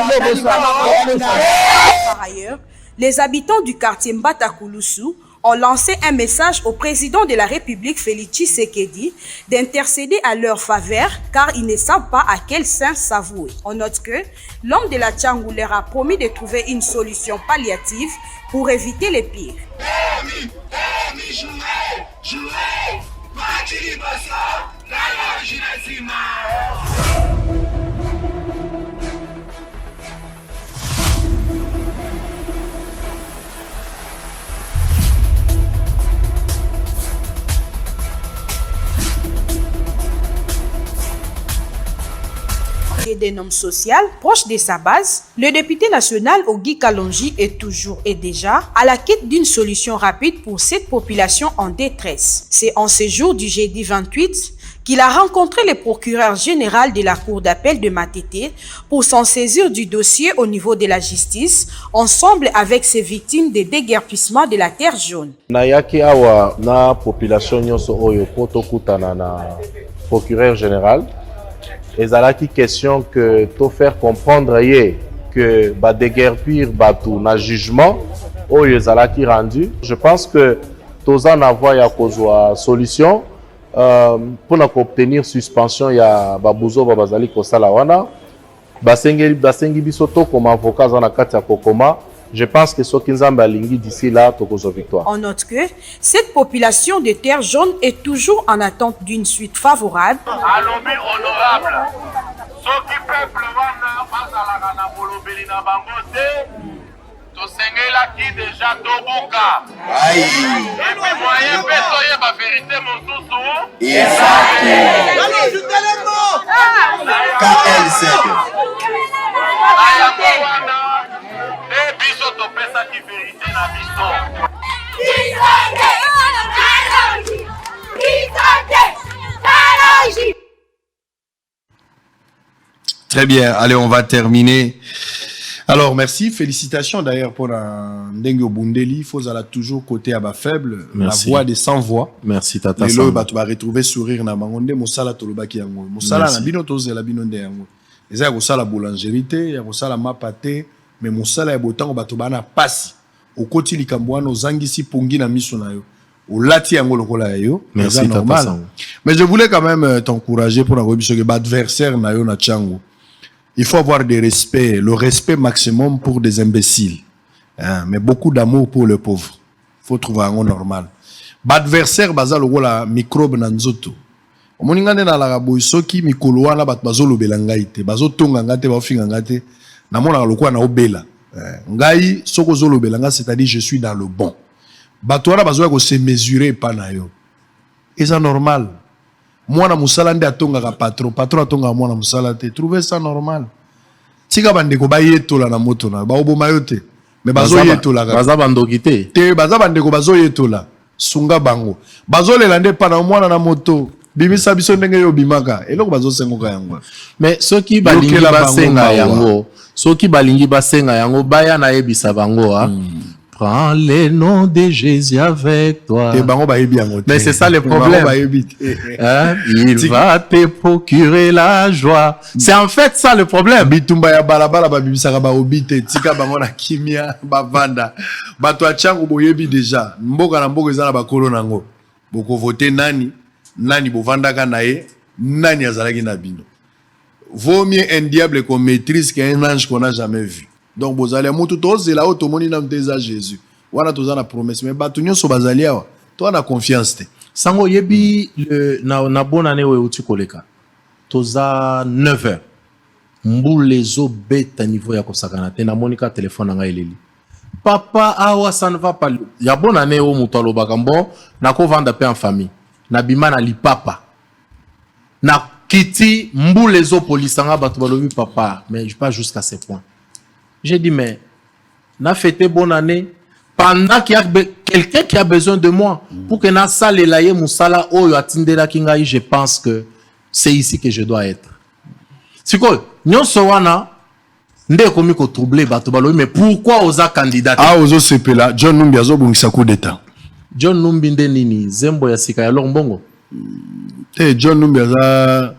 Par ailleurs, les habitants du quartier Mbatakulusu ont lancé un message au président de la République Félix Tshisekedi d'intercéder à leur faveur car ils ne savent pas à quel sens s'avouer. On note que l'homme de la Tchangou leur a promis de trouver une solution palliative pour éviter les pires. D'un homme social proche de sa base, le député national Ogi Kalonji est toujours et déjà à la quête d'une solution rapide pour cette population en détresse. C'est en ce jour du jeudi 28 qu'il a rencontré le procureur général de la cour d'appel de Matete pour s'en saisir du dossier au niveau de la justice, ensemble avec ses victimes des déguerpissements de la terre jaune. Nayaki awa na population nyonso oyo poto kutana na procureur général. Ezalaki question que to faire comprendre que ba déguerpir batu na jugement oyo ezalaki rendu. Je pense que toza na voie ya kozwa solution pour obtenir suspension ya babuzo bazali kosala wana basengi biso to comme avocat za na kati ya kokoma. Je pense que ce qui nous a d'ici là, tokozo victoire. On note que cette population de terre jaune est toujours en attente d'une suite favorable. Alobi honorable, ceux qui peuple wana bazalaka na bolobeli na bango te, tosengelaki déjà tobuka. Et puis moyen pe toyeba vérité mosusu. Allons, jutez les mots. KL7. Biso topesaki vérité na biso. Très bien, allez, on va terminer. Alors, merci, félicitations d'ailleurs pour Ndengo Bundeli. Il faut toujours côté à bas faible, merci. La voix des sans voix. Merci, Tata. Et là, tu vas retrouver sourire na bangonde, Moussala Tolobaki yango. Moussala na bino toze la binonde yango. Et ça, il y a boulangerie, il y a mapate, mais Moussala ya botango bato bana pasi. Au côté likambouano, zangisi pungi na miso na yo. Au lati yango lokola yo. Merci, normal. Mais je voulais quand même t'encourager pour avoir ce que adversaire na yo na Tchangou. Il faut avoir des respects, le respect maximum pour des imbéciles. Hein, mais beaucoup d'amour pour le pauvre. Il faut trouver un normal. Adversaire, bazal la microbe na nzoto. Omoningane na la boisoki mikolo wana bat bazolo belangaite. Bazo tonga ngate ba finga ngate. Na mona lokwa na obela. Ngai soko zolo belanga, c'est-à-dire je suis dans le bon. Batouara bazoya ko se mesurer pas na yo. Et c'est normal. Moi na musala nde atonga patron atonga moi na musala te. Trouvez ça normal. Tika bande ko bayetola na moto na ba oboma yo te. Mais bazo yetola ka. Baza bandoki te. Te baza bande ko bazo yetola. Sunga bango. Bazo lelande pa na moi na moto. Bimisa biso ndenge yo bimaka. Eloko bazo sengoka yango. Mais ceux qui balingi basenga yango, ceux qui balingi basenga yango baya na yebisa bango ha. Prends les noms de Jésus avec toi. Mais c'est ça le problème. Hein? Il va te procurer la joie. C'est en fait ça le problème. Bitumba ya balabala ba bibisaka ba obite tika bango na kimia ba vanda. Bato achango boyebi déjà. Mboka na mboka ezala ba kolo nango. Boko voter nani bo vandaka na ye, nani azalaki na bino. Vaut mieux un diable qu'on maîtrise qu'un ange qu'on n'a jamais vu. Donc, vous allez moutou tous, et là, tout le monde est Jésus. Voilà, tout ça, la promesse. Mais, batunyo so bazalia, toi, na confiance. Sango, yebi, na bonne année, où tu koleka. Toza 9h. Mbou les eaux bêtes à niveau ya kosakana. Te na monika téléphone nga eleli. Papa, awa, ça ne va pas. Ya bonne année, où moutalo bakambo, na ko vanda pe en famille. Na bima na li papa. Na kiti, mbou les eaux polisanga, batubalobi papa. Mais je pas jusqu'à ce point. J'ai dit, mais, n'a fêté bonne année pendant qu'il y a quelqu'un qui a besoin de moi. Pour que na sale laye musala o yo atindela kingai, je pense que c'est ici que je dois être. C'est quoi? Nyon sowana, nde komi ko troubler bato balo, mais pourquoi osa candidat? Ah, ozo sepela, John Numbi azo bongisa coup d'état. John Numbi nde nini? Zembo ya sika ya longbongo. John Numbi aza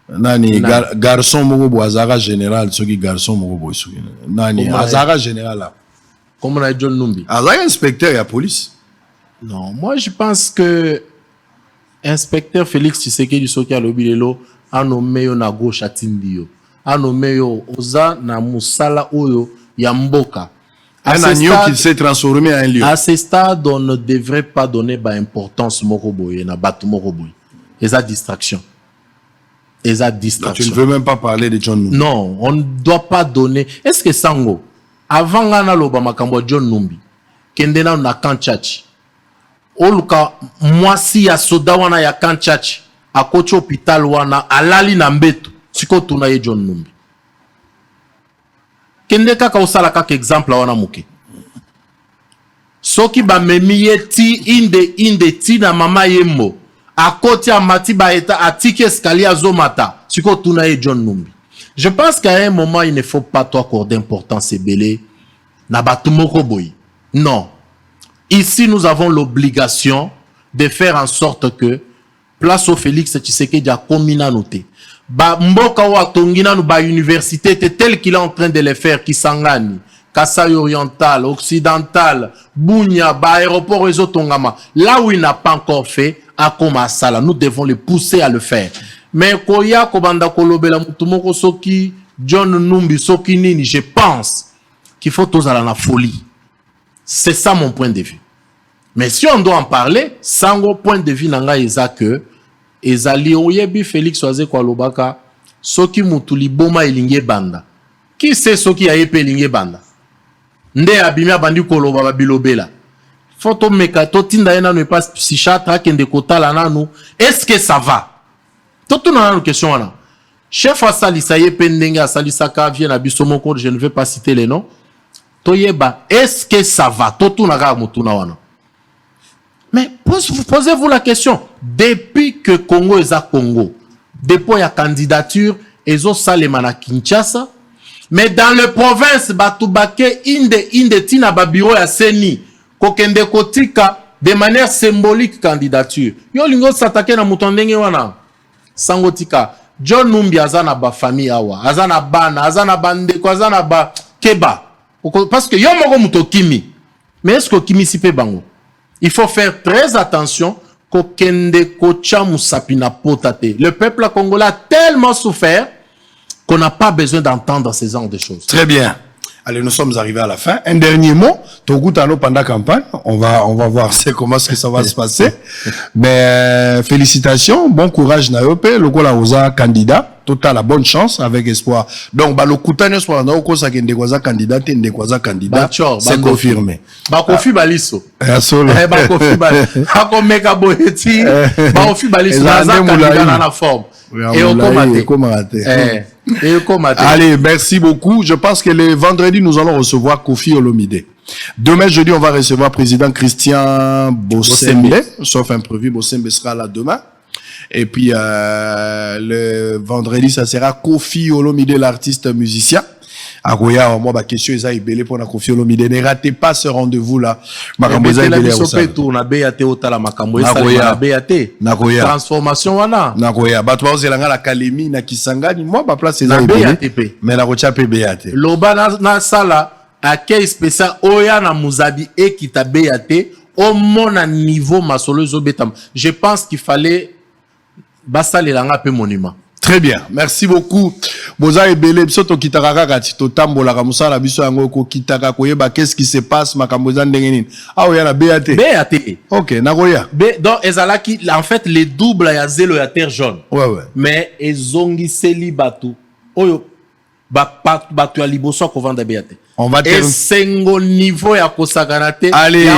nani garçon moko bo azara général soki garçon moko bo soki nani azara général là comme on a John Numbi azara inspecteur ya police. Non, moi je pense que inspecteur Félix Tshisekedi soki a lobilelo a nommé yo na gauche atindi yo a nommé yo oza na musala oyo ya mboka. Un agneau qui s'est transformé en un lion. À ce stade, on ne devrait pas donner importance moko boye na batu moko boye. Et ça distraction. Tu ne veux même pas parler de John Numbi. Non, on ne doit pas donner. Est-ce que Sango, avant Ngana Loba Makambo John Numbi, Kendena na Kanchachi, Oluka, moi si ya soda wana ya Kanchachi, a kochi hôpital wana, alali na mbeto, siko tunaye John Numbi. Kende kaka osala kaka exemple wana muke. Soki ba memiye ti inde ti na mama yembo. À côté à Matiba eta à tiki escalier à Zomata, ce qu'on tourne John Numbi. Je pense qu'à un moment il ne faut pas trop accorder d'importance et belé na batumoko boy. Non. Ici nous avons l'obligation de faire en sorte que place au Félix Tshisekedi a komina noté. Ba mboka wa tongina no ba université tel qu'il est en train de le faire Kisangani, Kasai oriental, occidental, Bunia, ba aéroport réseau Tongama. Là où il n'a pas encore fait à Komasala, nous devons le pousser à le faire. Mais Koya Kobanda Kolobela Mutumoko Soki, John Numbi Soki Nini, je pense qu'il faut tous aller à la folie. C'est ça mon point de vue. Mais si on doit en parler, Sango point de vue nanga eza que ezali oyebi Félix Oazé Kwalobaka Soki Mutuli Boma Elinge Banda. Qui c'est Soki Ayepe Elinge Banda? Nde abimia bandi koloba babilobela. Photo mekato tinda ena ne pas psychiatre kende kotala nanu. Est-ce que ça va? Tout na une question là. Chef Asali saye pendenge Asali Saka vient à Bissomoko, je ne vais pas citer les noms. Toyeba, est-ce que ça va? Tout na ga mutuna wana. Mais posez-vous la question. Depuis que Congo est à Congo, depuis la candidature, ils ont salé na Kinshasa. Mais dans les provinces, Batubake, Inde, Tina, Babiro, ya Seni, Kokende Kotika, de manière symbolique candidature. Yo lingo s'attaquer na mutondenge wana. Sangotika, John Numbi azana ba famille awa, azana bana, azana bande, azana ba keba. Parce que yo moko mutokimi. Mais est-ce que kimi sipe bango? Il faut faire très attention Kokende Kocha Musapina Potate. Le peuple congolais a tellement souffert qu'on n'a pas besoin d'entendre ce genre de choses. Très bien. Allez, nous sommes arrivés à la fin. Un dernier mot. Togutano pendant la campagne. On va voir comment est-ce que ça va se passer. Mais félicitations, bon courage Nayope. Le Gola Oza candidat. Total la bonne chance avec espoir. Donc, bah, le Koutane espoir, on a au ça qu'il candidat, candidat. C'est confirmé. Ba Kofi Baliso. Solo. Ba Kofi Baliso. Ako meka boyeti. Ba Kofi Baliso. Naza candidat dans la forme. Et au comité. Allez, merci beaucoup. Je pense que le vendredi, nous allons recevoir Kofi Olomide. Demain, jeudi, on va recevoir président Christian Bossembe. Sauf imprévu, Bossembe sera là demain. Et puis, le vendredi, ça sera Kofi Olomide, l'artiste musicien. Agoya, moi, ma question est ça, pour la Kofi Olomide. Ne ratez pas ce rendez-vous-là. Transformation, wana. Nagoya. Batwa, ozelanga la Kalemi, na Kisangani. Moi, ma place, c'est ça, mais la rocha PBAT. Loba na sala, accueil spécial, oya na Muzabi et kita BAT, au mon niveau, ma solo zobetam. Je pense qu'il fallait, basta le langa pe monument. Très bien, merci beaucoup. Boza ebele bisoto kitaka kati to tambola ka musala biso yango ko kitaka koyeba qu'est-ce qui se passe makamboza ndenge nini. Ah oya na BAT. BAT. OK, nagoya. Donc ezalaki en fait les doubles ya zelo ya terre jaune. Ouais. Mais ezongi seli batu. Oyo batu ya liboso ko vanda BAT. On va Sengo niveau ya kosaganate. Allez,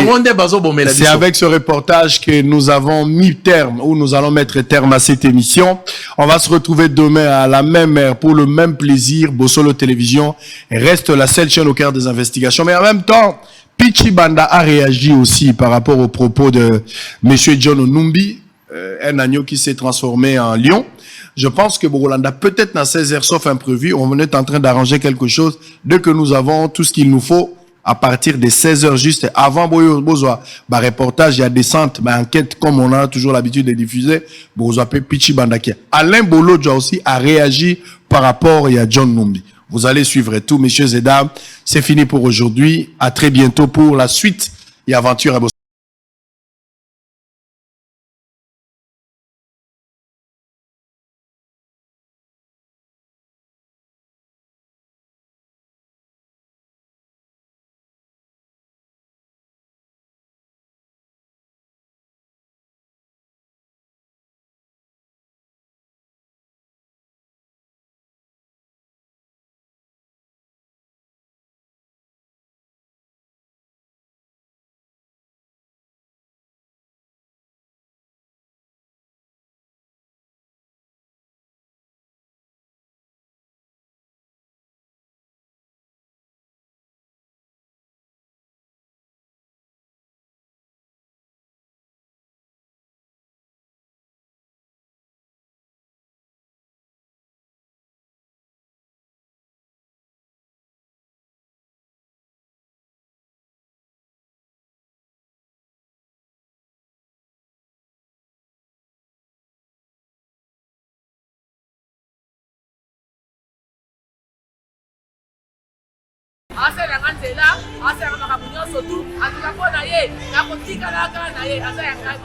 c'est avec ce reportage que nous avons mis terme, ou nous allons mettre terme à cette émission. On va se retrouver demain à la même heure pour le même plaisir. Bossolo Télévision reste la seule chaîne au cœur des investigations. Mais en même temps, Pichi Banda a réagi aussi par rapport aux propos de Monsieur John Onumbi, un agneau qui s'est transformé en lion. Je pense que Bogolanda, peut-être dans 16 heures, sauf imprévu, on est en train d'arranger quelque chose. Dès que nous avons tout ce qu'il nous faut, à partir des 16 heures juste, avant Bozoa, reportage, il y a descente, enquête, comme on a toujours l'habitude de diffuser, Bozoa Pichi Bandakia. Alain Bolodja aussi a réagi par rapport à John Numbi. Vous allez suivre tout, messieurs et dames. C'est fini pour aujourd'hui. À très bientôt pour la suite et aventure à Bozoa.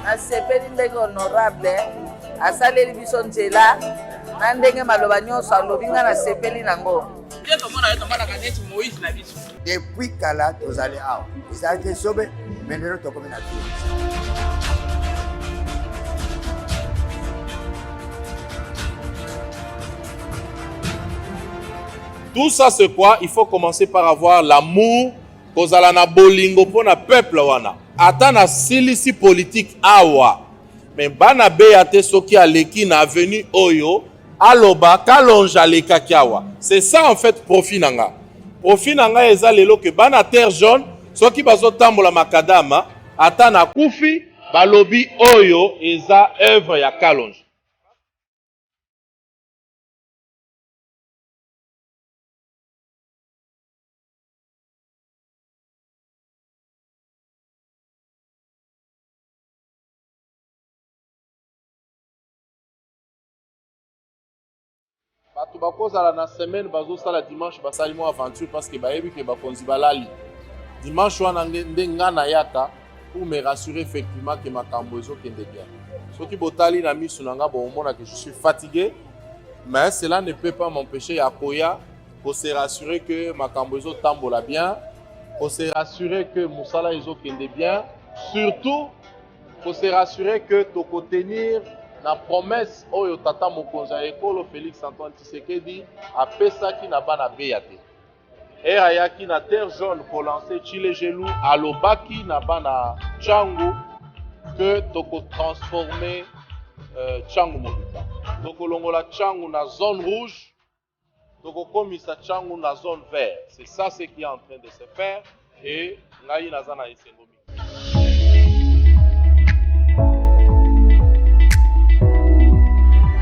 asepeli ndenge honorable asaleli biso nzela na ndenge maloba nyonso alobi nga nasepeli nango. Depuis kala tozali awa ezalaki esobe me lelo tokomi na Tout ça, c'est quoi? Il faut commencer par avoir l'amour kozala na bolingo pour na peuple wana. Ata na silisi politique awa. Mais bana BAT soki aleki na avenue Oyo, aloba kalonja leka kiawa. C'est ça en fait profit nanga. Profit nanga eza lelo ke bana terre jaune soki bazo tambola makadama ata na kufi balobi Oyo eza œuvre ya kalonja. Batu bakozala na semaine bazosala dimanche basali mo aventure parce que bayebi ke bakonzi balali. Dimanche wana nde nga na yaka pour me rassurer effectivement que makambo ezokende bien. Soki botali na misu na nga bomona que je suis fatigué, mais cela ne peut pas m'empêcher ya koya pour se rassurer que makambo ezotambola bien, pour se rassurer que musala ezokende bien, surtout pour se rassurer que toko tenir la promesse oyo tata mokonzi ya ekolo Félix Antoine Tshisekedi apesaki na bana beyate. Et ayaki na terre jaune pour lancer Chile Gelou alobaki na bana Tchangu que toko transformer Tchangu Mobimba. Toko longola Tchangu na zone rouge, toko komisa Tchangu na zone vert. C'est ça ce qui est en train de se faire et ngai nazana esengomi.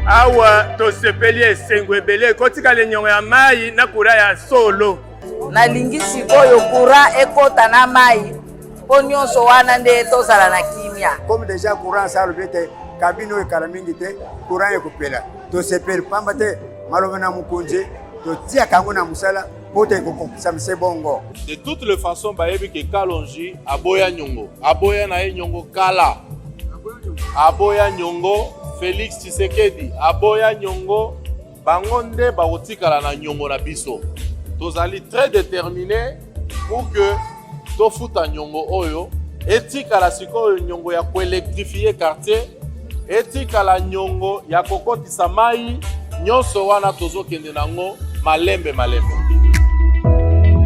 Awa tosepeli esengo ebele kotika lenyongo ya mai na kura ya solo. Nalingi sikoyo kura ekota na mai po nyonso wana nde tozala na kimia. Comme déjà courant ça le bete kabino e kala mingi te courant ekopela. Tosepeli pamba te maloba na mukonje to tia kango na musala pote koko samse bongo. De toutes les façons bayebi ke Kalonji aboya nyongo. Aboya na nyongo kala. Aboya nyongo Félix Tshisekedi aboya nyongo bango nde baotikala na nyongo na biso. Tozali très déterminé pour que tofuta nyongo oyo etikala sikoyo nyongo ya koelektrifier quartier, etikala nyongo ya kokotisa mai nyonso wana tozokende nango malembe.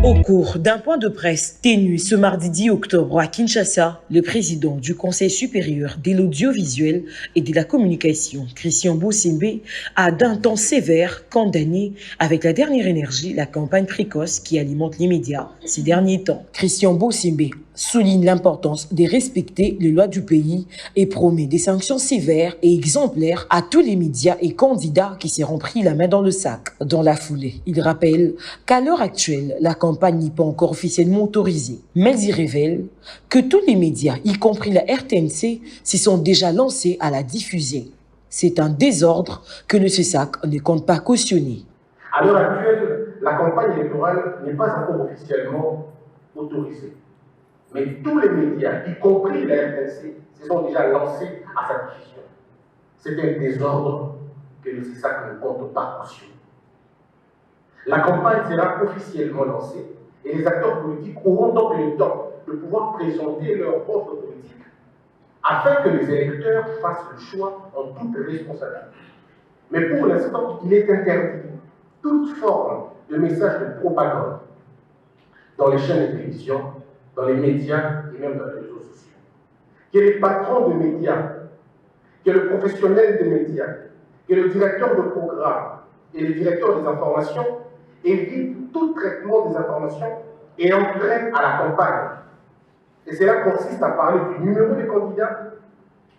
Au cours d'un point de presse tenu ce mardi 10 octobre à Kinshasa, le président du Conseil supérieur de l'audiovisuel et de la communication, Christian Bousimbe, a d'un ton sévère condamné avec la dernière énergie la campagne précoce qui alimente les médias ces derniers temps. Christian Bousimbe souligne l'importance de respecter les lois du pays et promet des sanctions sévères et exemplaires à tous les médias et candidats qui seront pris la main dans le sac. Dans la foulée, il rappelle qu'à l'heure actuelle, la campagne n'est pas encore officiellement autorisée. Mais il révèle que tous les médias, y compris la RTNC, se sont déjà lancés à la diffuser. C'est un désordre que le CESAC ne compte pas cautionner. À l'heure actuelle, la campagne électorale n'est pas encore officiellement autorisée. Mais tous les médias, y compris la RTNC, se sont déjà lancés à sa diffusion. C'est un désordre que le CESAC ne compte pas cautionner. La campagne sera officiellement lancée et les acteurs politiques auront donc le temps de pouvoir présenter leur offre politique afin que les électeurs fassent le choix en toute responsabilité. Mais pour l'instant, il est interdit toute forme de message de propagande dans les chaînes de télévision, dans les médias et même dans les réseaux sociaux. Que les patrons de médias, que le professionnel des médias, que le directeur de programme et le directeur des informations évitent tout traitement des informations et entraînent à la campagne. Et cela consiste à parler du numéro des candidats,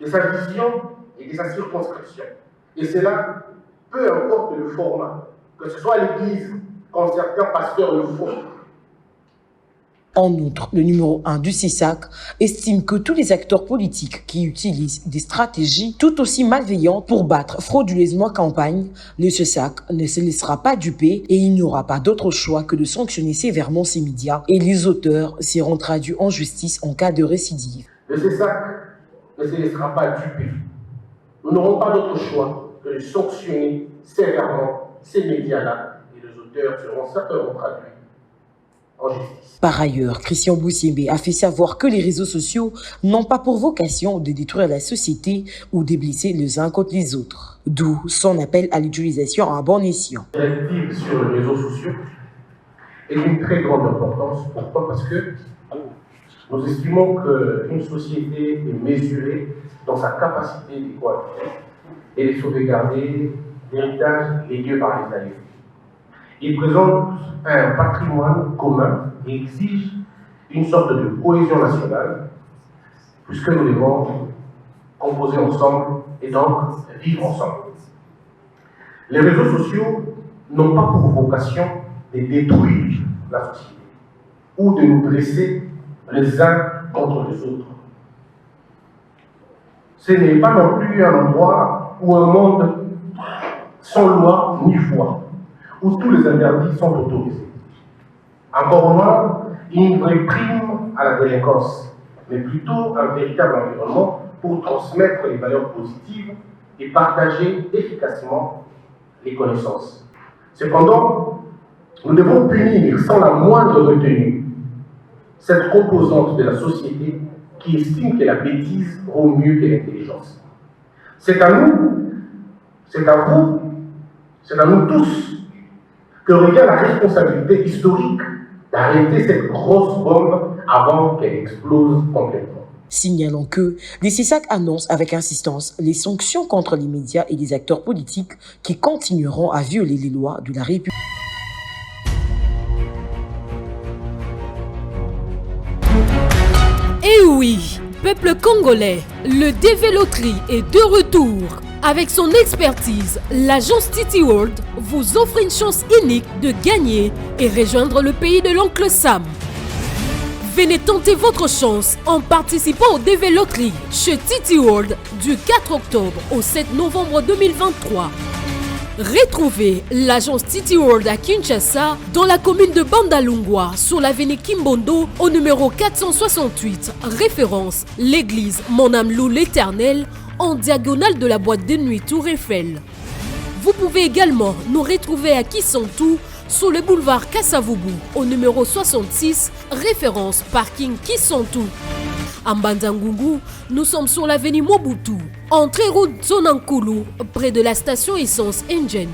de sa vision et de sa circonscription. Et cela, peu importe le format, que ce soit l'Église, quand certains pasteurs le font. En outre, le numéro 1 du CESAC estime que tous les acteurs politiques qui utilisent des stratégies tout aussi malveillantes pour battre frauduleusement campagne, le CESAC ne se laissera pas duper et il n'y aura pas d'autre choix que de sanctionner sévèrement ces médias et les auteurs seront traduits en justice en cas de récidive. Le CESAC ne se laissera pas duper. Nous n'aurons pas d'autre choix que de sanctionner sévèrement ces médias-là et les auteurs seront certainement traduits. Par ailleurs, Christian Bousimbe a fait savoir que les réseaux sociaux n'ont pas pour vocation de détruire la société ou de blesser les uns contre les autres. D'où son appel à l'utilisation à bon escient. L'active sur les réseaux sociaux est d'une très grande importance. Pourquoi? Parce que nous estimons qu'une société est mesurée dans sa capacité de cohabiter et de sauvegarder l'héritage légué par les aïeux. Il présente un patrimoine commun et exige une sorte de cohésion nationale, puisque nous devons composer ensemble et donc vivre ensemble. Les réseaux sociaux n'ont pas pour vocation de détruire la société ou de nous dresser les uns contre les autres. Ce n'est pas non plus un endroit ou un monde sans loi ni foi, où tous les interdits sont autorisés. Encore moins, une vraie prime à la délinquance, mais plutôt un véritable environnement pour transmettre les valeurs positives et partager efficacement les connaissances. Cependant, Nous devons punir sans la moindre retenue cette composante de la société qui estime que la bêtise vaut mieux que l'intelligence. C'est à nous, c'est à vous, c'est à nous tous que revient la responsabilité historique d'arrêter cette grosse bombe avant qu'elle explose complètement. Signalons que les CESAC annoncent avec insistance les sanctions contre les médias et les acteurs politiques qui continueront à violer les lois de la République. Et oui, peuple congolais, le DV Loterie est de retour. Avec son expertise, l'agence Titi World vous offre une chance unique de gagner et rejoindre le pays de l'oncle Sam. Venez tenter votre chance en participant au DV Loterie chez Titi World du 4 octobre au 7 novembre 2023. Retrouvez l'agence Titi World à Kinshasa dans la commune de Bandalungwa sur l'avenue Kimbondo au numéro 468, référence l'église Mon âme loue l'Éternel en diagonale de la boîte de nuit Tour Eiffel. Vous pouvez également nous retrouver à Kissantou sur le boulevard Kassavubu au numéro 66, référence parking Kissantou. À Mbanzangungu, nous sommes sur l'avenue Mobutu, entrée route Zonankulu, près de la station essence Engine.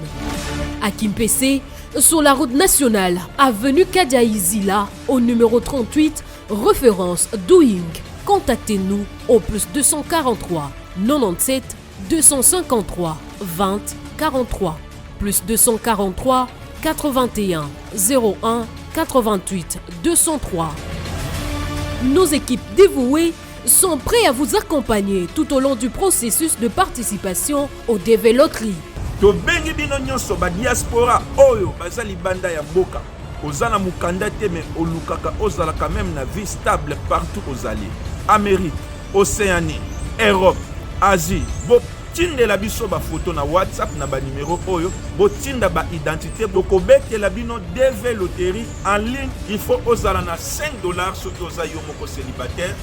À Kimpese, sur la route nationale, avenue Kadiaizila, au numéro 38, référence Doing. Contactez-nous au plus 243 97 253 20 43 plus 243 81 01 88 203. Nos équipes dévouées sont prêtes à vous accompagner tout au long du processus de participation au DV Loterie. Tobengi bino nyonso ba diaspora oyo bazali banda ya mboka. Ozala mukanda te mais olukaka ozala quand même na vie stable partout ozali. Amérique, Océanie, Europe, Asie. Tindela biso ba photo na WhatsApp na ba numéro oyo, botinda ba identité bokobetela bino DV Loterie en ligne. Il faut ozala na $5 soki oza yo moko célibataire,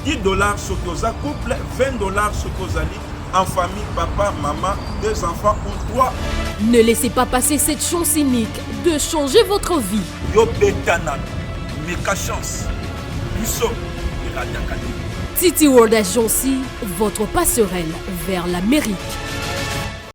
$10 soki oza couple, $20 soki ozali en famille, papa, maman, 2 enfants ou 3. Ne laissez pas passer cette chance unique de changer votre vie. Yo betana, meka chance. Biso, Titi World Agency, votre passerelle vers l'Amérique.